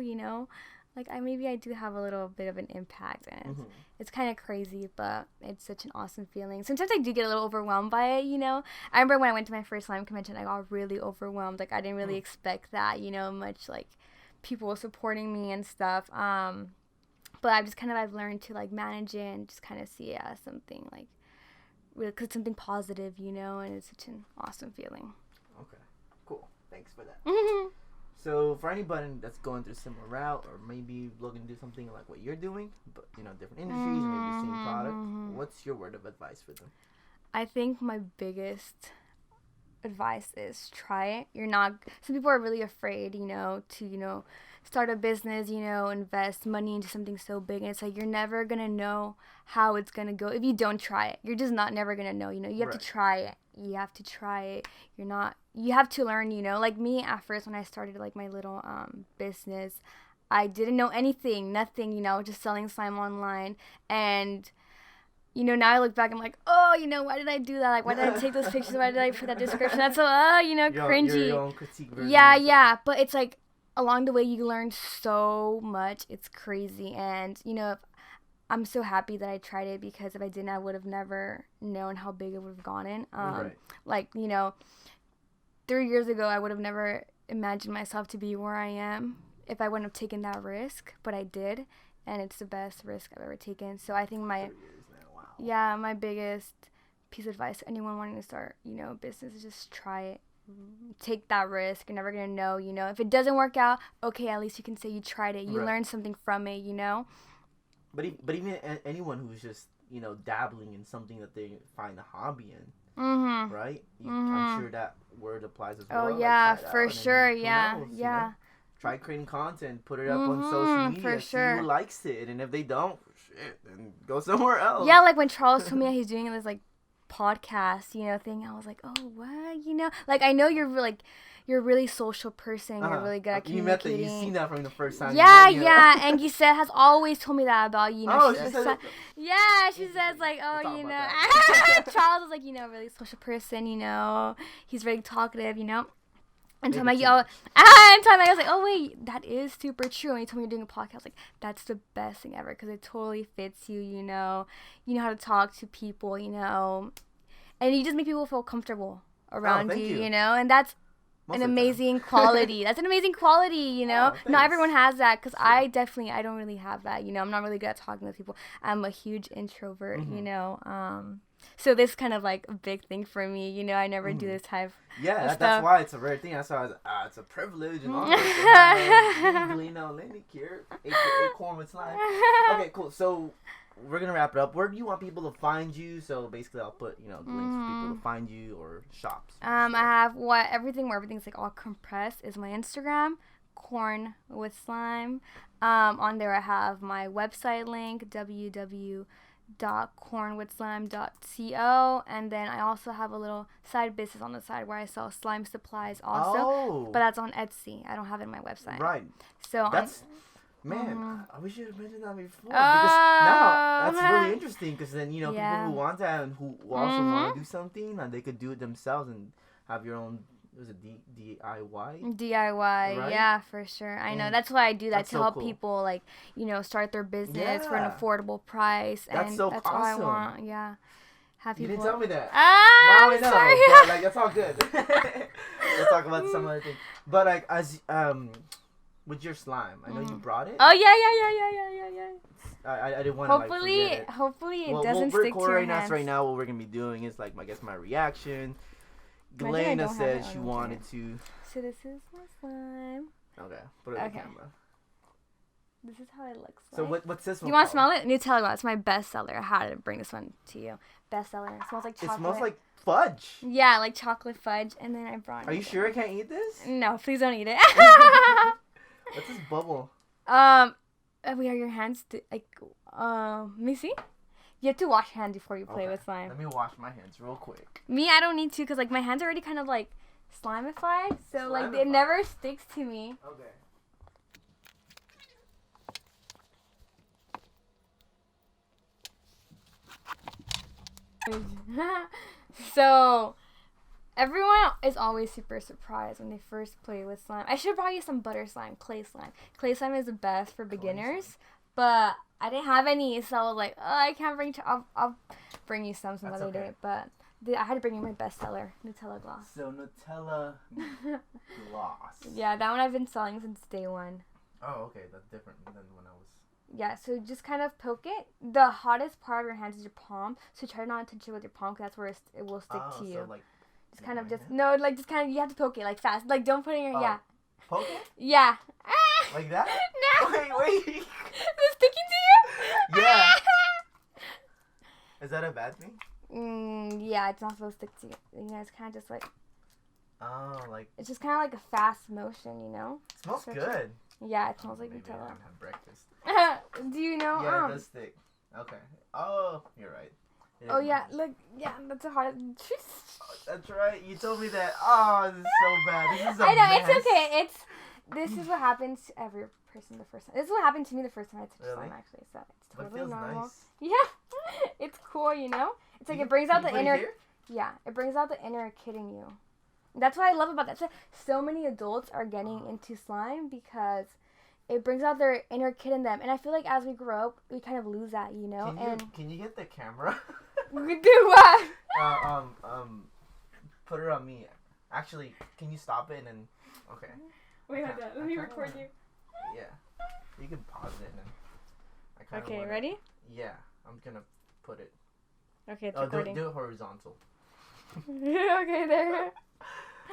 Speaker 2: like I do have a little bit of an impact, and it's kind of crazy, but it's such an awesome feeling. Sometimes I do get a little overwhelmed by it, I remember when I went to my first slime convention, I got really overwhelmed. Like I didn't really expect that, much like people supporting me and stuff. But I've learned to like manage it and just kind of see it as something like really, cause something positive, and it's such an awesome feeling.
Speaker 1: Okay, cool. Thanks for that. So for anybody that's going through a similar route, or maybe looking to do something like what you're doing, but different industries, maybe same product, what's your word of advice for them?
Speaker 2: I think my biggest advice is try it. Some people are really afraid, to start a business, invest money into something so big, and it's like you're never gonna know how it's gonna go if you don't try it. You're just never gonna know. You have to try it. You have to try it. You have to learn, like me at first when I started like my little business, I didn't know nothing, just selling slime online. And now I look back, I'm like, oh, why did I do that? Like, why did I take those pictures? Why did I put that description? That's so cringy.
Speaker 1: Your own critique version.
Speaker 2: Yeah, but it's like along the way you learn so much. It's crazy. And I'm so happy that I tried it, because if I didn't, I would have never known how big it would have gone in. Like, 3 years ago, I would have never imagined myself to be where I am if I wouldn't have taken that risk, but I did, and it's the best risk I've ever taken. So I think my biggest piece of advice to anyone wanting to start, business is just try it. take that risk. You're never gonna know, you know. If it doesn't work out, okay, at least you can say you tried it. You learned something from it, you know.
Speaker 1: But even anyone who's just, you know, dabbling in something that they find a hobby in, right? I'm sure that word applies as well.
Speaker 2: Oh yeah, for sure. Yeah,
Speaker 1: knows,
Speaker 2: yeah.
Speaker 1: You know? Try creating content, put it up on social media,
Speaker 2: for sure.
Speaker 1: see who likes it, and if they don't, shit, then go somewhere else.
Speaker 2: Yeah, like when Charles told me that he's doing this like podcast, you know, thing, I was like, oh, what, you know, like I know you're a really social person. You're really good at communicating.
Speaker 1: You seen that from the first time.
Speaker 2: Yeah, and Giselle has always told me that about you. Know,
Speaker 1: oh, she said
Speaker 2: yeah, she says like, oh, you know, Charles is like, you know, a really social person. You know, he's very talkative. You know. And told me, I was like, oh wait, that is super true. And he told me you're doing a podcast. Like, that's the best thing ever because it totally fits you. You know how to talk to people. You know, and you just make people feel comfortable around you. You know, and that's an amazing quality. That's an amazing quality. You know, not everyone has that because I don't really have that. You know, I'm not really good at talking to people. I'm a huge introvert. You know, so this is kind of like a big thing for me, you know. I never do this type of stuff.
Speaker 1: That's why it's a rare thing. That's why I was it's a privilege and honor to have Gleyna Oleynick here, aka Corn with Slime. Okay, cool. So we're gonna wrap it up. Where do you want people to find you? So basically, I'll put links for people to find you or shops.
Speaker 2: I have where everything's like all compressed is my Instagram, Corn with Slime. On there I have my website link, www.cornwithslime.co, and then I also have a little side business on the side where I sell slime supplies also, but that's on Etsy. I don't have it on my website.
Speaker 1: Right.
Speaker 2: So
Speaker 1: that's I wish you had mentioned that before because now that's really interesting because then you know people who want that and who also want to do something and they could do it themselves and have your own. Was it DIY?
Speaker 2: DIY, right? Yeah, for sure. I know. That's why I do that to help people, like, you know, start their business for an affordable price.
Speaker 1: That's so
Speaker 2: that's
Speaker 1: awesome.
Speaker 2: all I want. Have people.
Speaker 1: You didn't tell me that.
Speaker 2: Now
Speaker 1: I know.
Speaker 2: Sorry.
Speaker 1: But, like, that's all good. We'll talk about some other thing. But like, as with your slime, I know you brought it.
Speaker 2: Oh yeah.
Speaker 1: I didn't want to
Speaker 2: hopefully it doesn't stick to your hands.
Speaker 1: Right now, what we're gonna be doing is like, I guess my reaction. Gleyna said she wanted to.
Speaker 2: So this is my slime.
Speaker 1: Okay, put it on the camera.
Speaker 2: This is how it looks like.
Speaker 1: So what's this one?
Speaker 2: You want to smell it? Nutella. It's my best seller. I had to bring this one to you. Best seller. It smells like chocolate.
Speaker 1: It smells like fudge.
Speaker 2: Yeah, like chocolate fudge. And then I brought.
Speaker 1: Are you sure I can't eat this?
Speaker 2: No, please don't eat it.
Speaker 1: What's this bubble?
Speaker 2: We have your hands. Let me see. You have to wash your hands before you play with slime.
Speaker 1: Let me wash my hands real quick.
Speaker 2: Me, I don't need to because like my hands are already kind of like slimified, so like it never sticks to me. Okay. So everyone is always super surprised when they first play with slime. I should buy you some butter slime, clay slime. Clay slime is the best for beginners, but I didn't have any, so I was like, oh, I can't bring. I'll bring you some other day. But I had to bring you my bestseller, Nutella gloss.
Speaker 1: So Nutella gloss.
Speaker 2: Yeah, that one I've been selling since day one.
Speaker 1: Oh, okay, that's different than when I was.
Speaker 2: Yeah, so just kind of poke it. The hottest part of your hands is your palm, so try not to touch it with your palm, because that's where it will stick to you.
Speaker 1: So like.
Speaker 2: Just kind of just kind of you have to poke it like fast, like don't put it in your
Speaker 1: Poke it?
Speaker 2: Yeah.
Speaker 1: Like that?
Speaker 2: No.
Speaker 1: Wait.
Speaker 2: Is it sticking to you?
Speaker 1: Yeah. Is that a bad thing?
Speaker 2: Yeah, it's not supposed to stick to you. You know, it's kind of just like.
Speaker 1: Oh, like.
Speaker 2: It's just kind of like a fast motion, you know?
Speaker 1: It smells good.
Speaker 2: Yeah, it smells like
Speaker 1: Maybe
Speaker 2: Nutella.
Speaker 1: I haven't had breakfast.
Speaker 2: Do you know?
Speaker 1: Yeah, it does stick. Okay. Oh, you're right.
Speaker 2: Oh, yeah, look. Yeah, that's a hard.
Speaker 1: That's right. You told me that. Oh, this is so bad. This is a
Speaker 2: I know,
Speaker 1: mess.
Speaker 2: it's okay. This is what happens to every person the first time. This is what happened to me the first time I touched slime, actually. So it's totally normal.
Speaker 1: Nice.
Speaker 2: Yeah, it's cool, you know. It's like it brings out the inner.
Speaker 1: Yeah,
Speaker 2: it brings out the inner kid in you. That's what I love about that. So many adults are getting into slime because it brings out their inner kid in them, and I feel like as we grow up, we kind of lose that, you know.
Speaker 1: Can you get the camera?
Speaker 2: We do what?
Speaker 1: Put it on me. Actually, can you stop it and then? Okay.
Speaker 2: Wait, hold on. Let me record you.
Speaker 1: Yeah. You can pause it and then.
Speaker 2: Okay, ready?
Speaker 1: Yeah, I'm gonna put it.
Speaker 2: Okay, it's recording.
Speaker 1: Do it horizontal.
Speaker 2: Okay, there.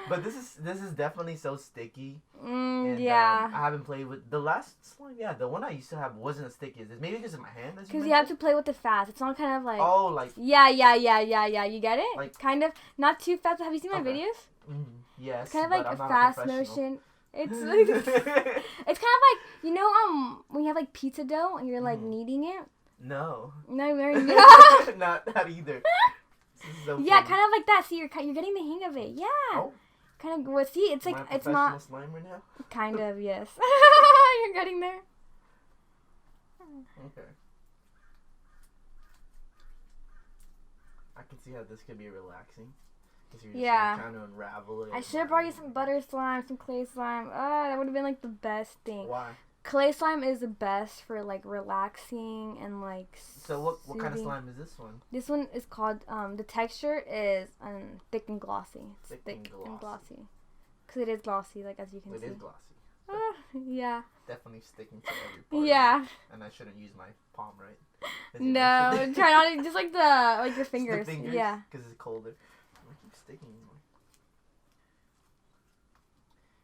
Speaker 1: But this is definitely so sticky.
Speaker 2: And,
Speaker 1: I haven't played with the last slime. Yeah, the one I used to have wasn't as sticky as this. Maybe because in my hand.
Speaker 2: Because you have to play with it fast. It's not kind of like.
Speaker 1: Oh, like.
Speaker 2: Yeah. You get it?
Speaker 1: Like
Speaker 2: kind of not too fast. Have you seen my videos?
Speaker 1: Yes.
Speaker 2: It's kind of like a fast motion. It's like it's kind of like when you have like pizza dough and you're like kneading it.
Speaker 1: No.
Speaker 2: No, very
Speaker 1: not either. So
Speaker 2: yeah, kind of like that. See, you're getting the hang of it. Yeah. Oh. Kind of. Well, see, it's like it's not.
Speaker 1: Slimer now?
Speaker 2: Kind of, yes. You're getting there.
Speaker 1: Okay. I can see how this could be relaxing. You're just trying to unravel it.
Speaker 2: I should have brought you some butter slime, some clay slime. That would have been like the best thing.
Speaker 1: Why?
Speaker 2: Clay slime is the best for like relaxing and like.
Speaker 1: So what kind of slime is this one?
Speaker 2: This one is called the texture is thick and glossy. It's thick and glossy. Cause it is glossy, like as you can see.
Speaker 1: It is glossy.
Speaker 2: Yeah.
Speaker 1: Definitely sticking to every part.
Speaker 2: Yeah.
Speaker 1: And I shouldn't use my palm, right?
Speaker 2: No, try not to, just like your fingers.
Speaker 1: The fingers.
Speaker 2: Yeah.
Speaker 1: Because it's colder. I keep sticking.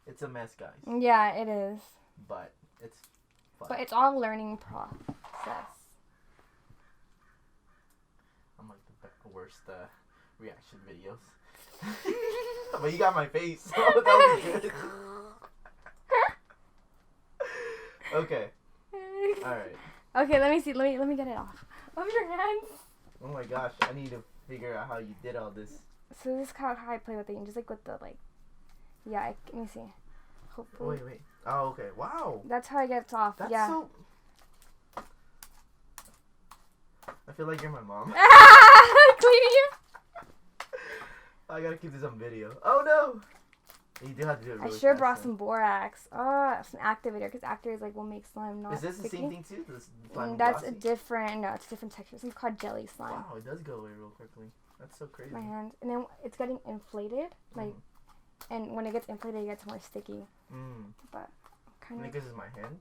Speaker 1: It's a mess, guys.
Speaker 2: Yeah, it is.
Speaker 1: But it's fun.
Speaker 2: But it's all a learning process.
Speaker 1: I'm like the worst reaction videos. But you got my face, so that was good. Okay. Alright.
Speaker 2: Okay, let me see. Let me get it off of your hands.
Speaker 1: Oh my gosh, I need to figure out how you did all this.
Speaker 2: So this is how I play with it, and just like with the like. Yeah, let me see. Hopefully.
Speaker 1: Wait. Oh, okay. Wow.
Speaker 2: That's how I get it off.
Speaker 1: That's
Speaker 2: yeah.
Speaker 1: so. I feel like you're my mom.
Speaker 2: Cleaning you.
Speaker 1: I gotta keep this on video. Oh no! You do have to do it really
Speaker 2: I sure
Speaker 1: fast,
Speaker 2: brought some borax. Some activator, because activators like will make slime not.
Speaker 1: Is this
Speaker 2: sticky.
Speaker 1: the same thing too? This slime
Speaker 2: That's
Speaker 1: glossy?
Speaker 2: a different. No, it's a different texture. It's called jelly slime.
Speaker 1: Wow, it does go away real quickly. That's so crazy.
Speaker 2: My hand, and then it's getting inflated, like, and when it gets inflated, it gets more sticky. But kind of.
Speaker 1: Because it's my hand.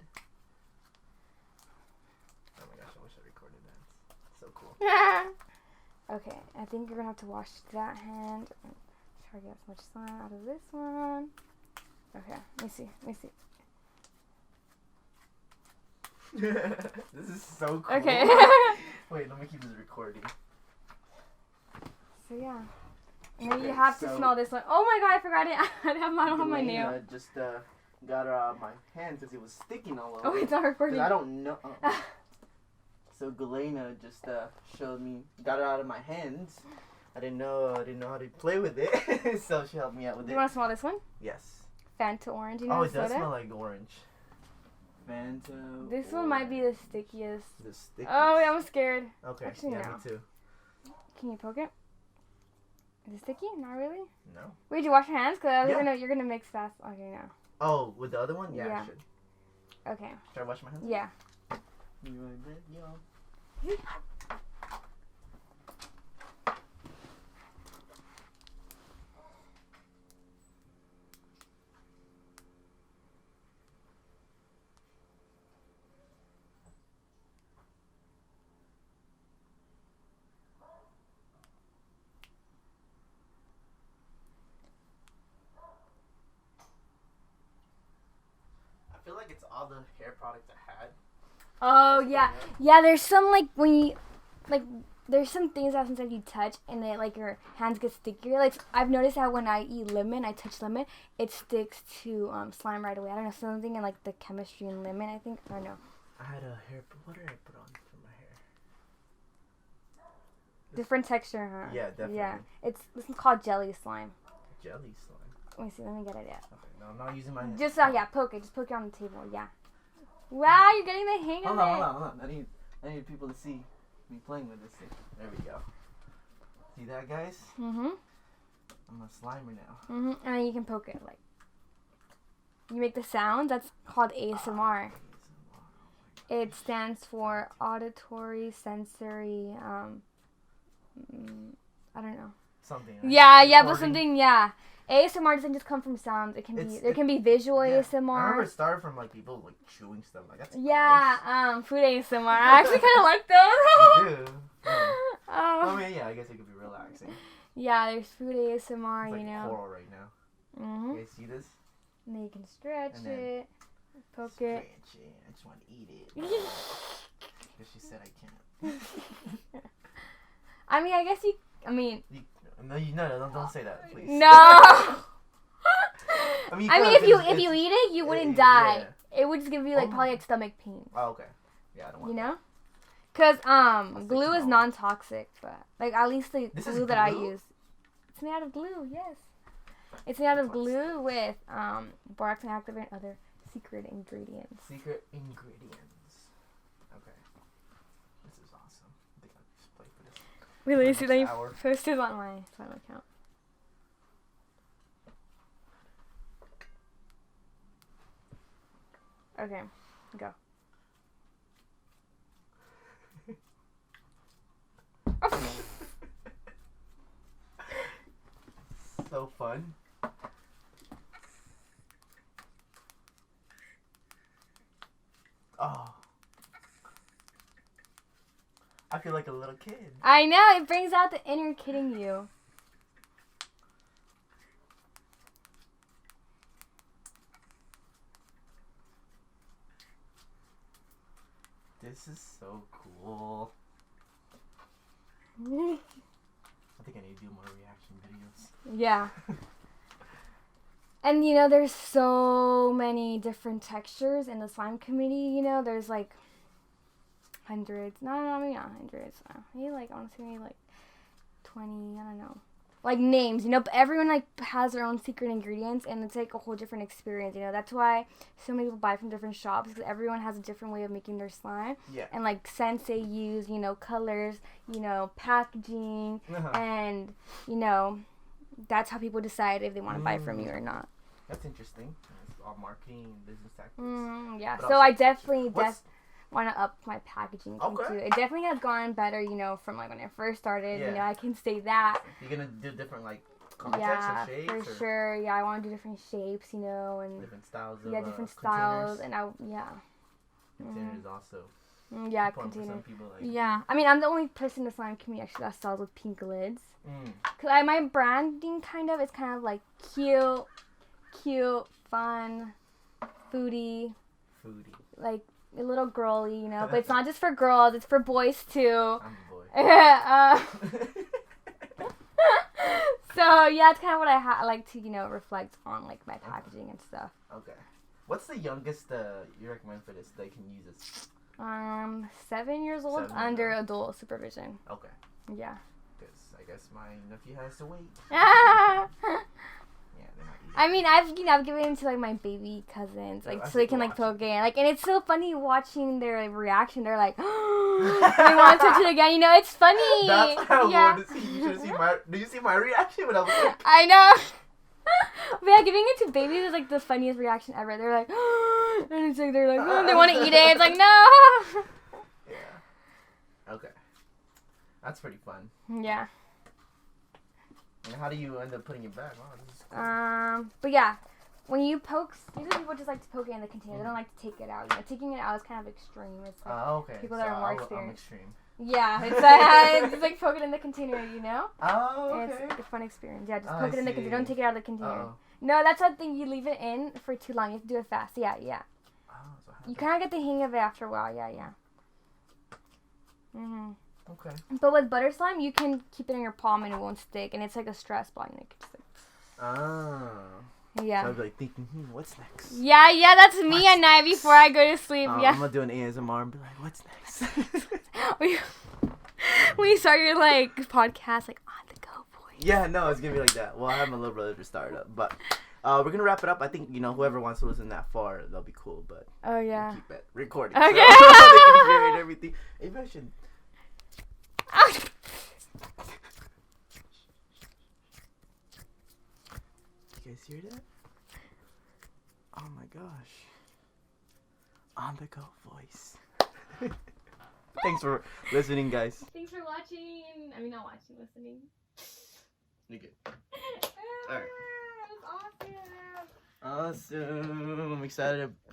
Speaker 1: Oh my gosh, I wish I recorded that. So cool.
Speaker 2: Okay, I think you're gonna have to wash that hand. Try to get as much slime out of this one. Okay, let me see.
Speaker 1: This is so cool.
Speaker 2: Okay.
Speaker 1: Wait, let me keep this recording.
Speaker 2: So yeah. And then you have to smell this one. Oh my god, I forgot it. I don't have my nail.
Speaker 1: I just got it out of my hand because it was sticking all over.
Speaker 2: Oh, it's not recording.
Speaker 1: I don't know. So Gleyna just showed me, got it out of my hands. I didn't know how to play with it, so she helped me out with it.
Speaker 2: You want to smell this one?
Speaker 1: Yes.
Speaker 2: Fanta orange. You know
Speaker 1: it does
Speaker 2: soda?
Speaker 1: smell like orange. Fanta.
Speaker 2: This one might be the stickiest.
Speaker 1: The stickiest.
Speaker 2: Oh, yeah, I'm scared.
Speaker 1: Okay.
Speaker 2: Actually,
Speaker 1: yeah,
Speaker 2: no.
Speaker 1: me too.
Speaker 2: Can you poke it? Is it sticky? Not really.
Speaker 1: No.
Speaker 2: Wait, did you wash your hands? Cause you're gonna mix fast. Okay, no.
Speaker 1: Oh, with the other one? Yeah, I should.
Speaker 2: Okay.
Speaker 1: Should I wash my hands?
Speaker 2: Yeah.
Speaker 1: I feel like it's all the hair products I had.
Speaker 2: Oh yeah, yeah. There's some like when you, like there's some things that sometimes you touch and they like your hands get stickier. Like I've noticed that when I eat lemon, I touch lemon, it sticks to slime right away. I don't know, something in like the chemistry in lemon. I think I don't know.
Speaker 1: I had a hair. What did I put on for my hair?
Speaker 2: Different texture, huh?
Speaker 1: Yeah, definitely.
Speaker 2: Yeah, this is called jelly slime.
Speaker 1: Jelly slime.
Speaker 2: Let me see. Let me get it. Yeah.
Speaker 1: Okay, no, I'm not using my hand.
Speaker 2: Just poke it. Just poke it on the table. Yeah. Wow, you're getting the hang of it.
Speaker 1: Hold on. I need people to see me playing with this thing. There we go. See that, guys?
Speaker 2: Mhm.
Speaker 1: I'm a slimer now.
Speaker 2: Mhm. And then you can poke it like. You make the sound. That's called ASMR. It stands for auditory sensory. I don't know.
Speaker 1: Something.
Speaker 2: Right? Yeah, but something. Yeah. ASMR doesn't just come from sounds. It can be visual ASMR.
Speaker 1: I remember it started from like people like chewing stuff like that's
Speaker 2: gross. Food ASMR. I actually kind of like those.
Speaker 1: You do. I mean, yeah, I guess it could be relaxing.
Speaker 2: Yeah, there's food ASMR.
Speaker 1: It's like
Speaker 2: you know.
Speaker 1: coral right now. You guys see this?
Speaker 2: And then you can stretch it, poke
Speaker 1: stretch
Speaker 2: it.
Speaker 1: I just want to eat it. Because she said I can't.
Speaker 2: I mean, I guess you.
Speaker 1: No, don't say that, please.
Speaker 2: No. I mean, if you eat it, you wouldn't die. Yeah. It would just give you probably like stomach pain.
Speaker 1: Oh, okay. Yeah, I don't want.
Speaker 2: You know? Cause glue is non-toxic, but like at least the glue that I use, it's made out of glue. Yes, it's made out of glue with borax and activate and other secret ingredients.
Speaker 1: Secret ingredients. Okay. This is awesome. I think I'll just play for this.
Speaker 2: Wait, let me see. Let me post it on my Slime account. Okay, go.
Speaker 1: So fun. Oh. I feel like a little kid.
Speaker 2: I know, it brings out the inner kid in you.
Speaker 1: This is so cool. I think I need to do more reaction videos.
Speaker 2: Yeah. And there's so many different textures in the slime community. There's like hundreds. No, maybe not hundreds. Maybe like, honestly, maybe like 20. I don't know. Like names, but everyone like has their own secret ingredients, and it's like a whole different experience. That's why so many people buy from different shops, because everyone has a different way of making their slime.
Speaker 1: Yeah.
Speaker 2: And like scents they use, colors, packaging, and that's how people decide if they want to buy from you or not.
Speaker 1: That's interesting. It's all marketing and business tactics.
Speaker 2: Yeah. But so I definitely want to up my packaging too. It definitely has gone better, from like when I first started.
Speaker 1: Yeah.
Speaker 2: I can say that.
Speaker 1: You're gonna do different like contexts or shapes?
Speaker 2: For sure. Yeah, I want to do different shapes, and
Speaker 1: different styles.
Speaker 2: Different styles, and
Speaker 1: Container is also
Speaker 2: container.
Speaker 1: For some people,
Speaker 2: I mean, I'm the only person in the slime community actually that sells with pink lids. Cause my branding is kind of like cute, fun, foodie. Like a little girly, but it's not just for girls, it's for boys too.
Speaker 1: I'm a boy.
Speaker 2: So yeah, it's kind of what I like to, reflect on like my packaging and stuff.
Speaker 1: Okay. What's the youngest you recommend for this they can use this?
Speaker 2: 7 years old, under adult supervision.
Speaker 1: Okay.
Speaker 2: Yeah.
Speaker 1: Because I guess my nephew has to wait. Yeah, they're not easy.
Speaker 2: I mean, I've given it to like my baby cousins, like so they can like poke it, and it's so funny watching their reaction. They're like, they want to touch it again. It's funny.
Speaker 1: That's how I wanted to see. You should see do you see my reaction when I was like?
Speaker 2: I know. But yeah, giving it to babies is like the funniest reaction ever. They're like, and it's like they're like, they want to eat it. It's like no.
Speaker 1: Yeah. Okay. That's pretty fun.
Speaker 2: Yeah.
Speaker 1: And how do you end up putting it back? Wow, this is cool.
Speaker 2: But yeah, when you poke, usually people just like to poke it in the container. They don't like to take it out. Taking it out is kind of extreme. It's like
Speaker 1: okay.
Speaker 2: People that are more experienced.
Speaker 1: I'm extreme.
Speaker 2: Yeah, it's like poke it in the container,
Speaker 1: Oh, okay.
Speaker 2: It's like a fun experience. Yeah, just poke it in the container. Don't take it out of the container.
Speaker 1: Uh-oh.
Speaker 2: No, that's one thing. You leave it in for too long. You have to do it fast. Yeah.
Speaker 1: Oh, so
Speaker 2: you kind of get the hang of it after a while. Yeah.
Speaker 1: Okay.
Speaker 2: But with butter slime, you can keep it in your palm and it won't stick, and it's like a stress ball. Yeah.
Speaker 1: So I'd be like thinking, what's next?
Speaker 2: Yeah, that's me at night before I go to sleep. Yeah.
Speaker 1: I'm gonna do an ASMR and be like, what's next?
Speaker 2: When you start your like podcast, like on the go voice.
Speaker 1: Yeah, no, it's gonna be like that. Well, I have my little brother to start up, but we're gonna wrap it up. I think whoever wants to listen that far, that'll be cool. But
Speaker 2: we'll
Speaker 1: keep it recording.
Speaker 2: Okay.
Speaker 1: So they can hear it and everything. Maybe I should. You guys hear that? Oh my gosh. On the go voice. Thanks for listening, guys.
Speaker 2: Thanks for watching. I mean, not watching, listening.
Speaker 1: You're good. Alright.
Speaker 2: That was awesome.
Speaker 1: Awesome. I'm excited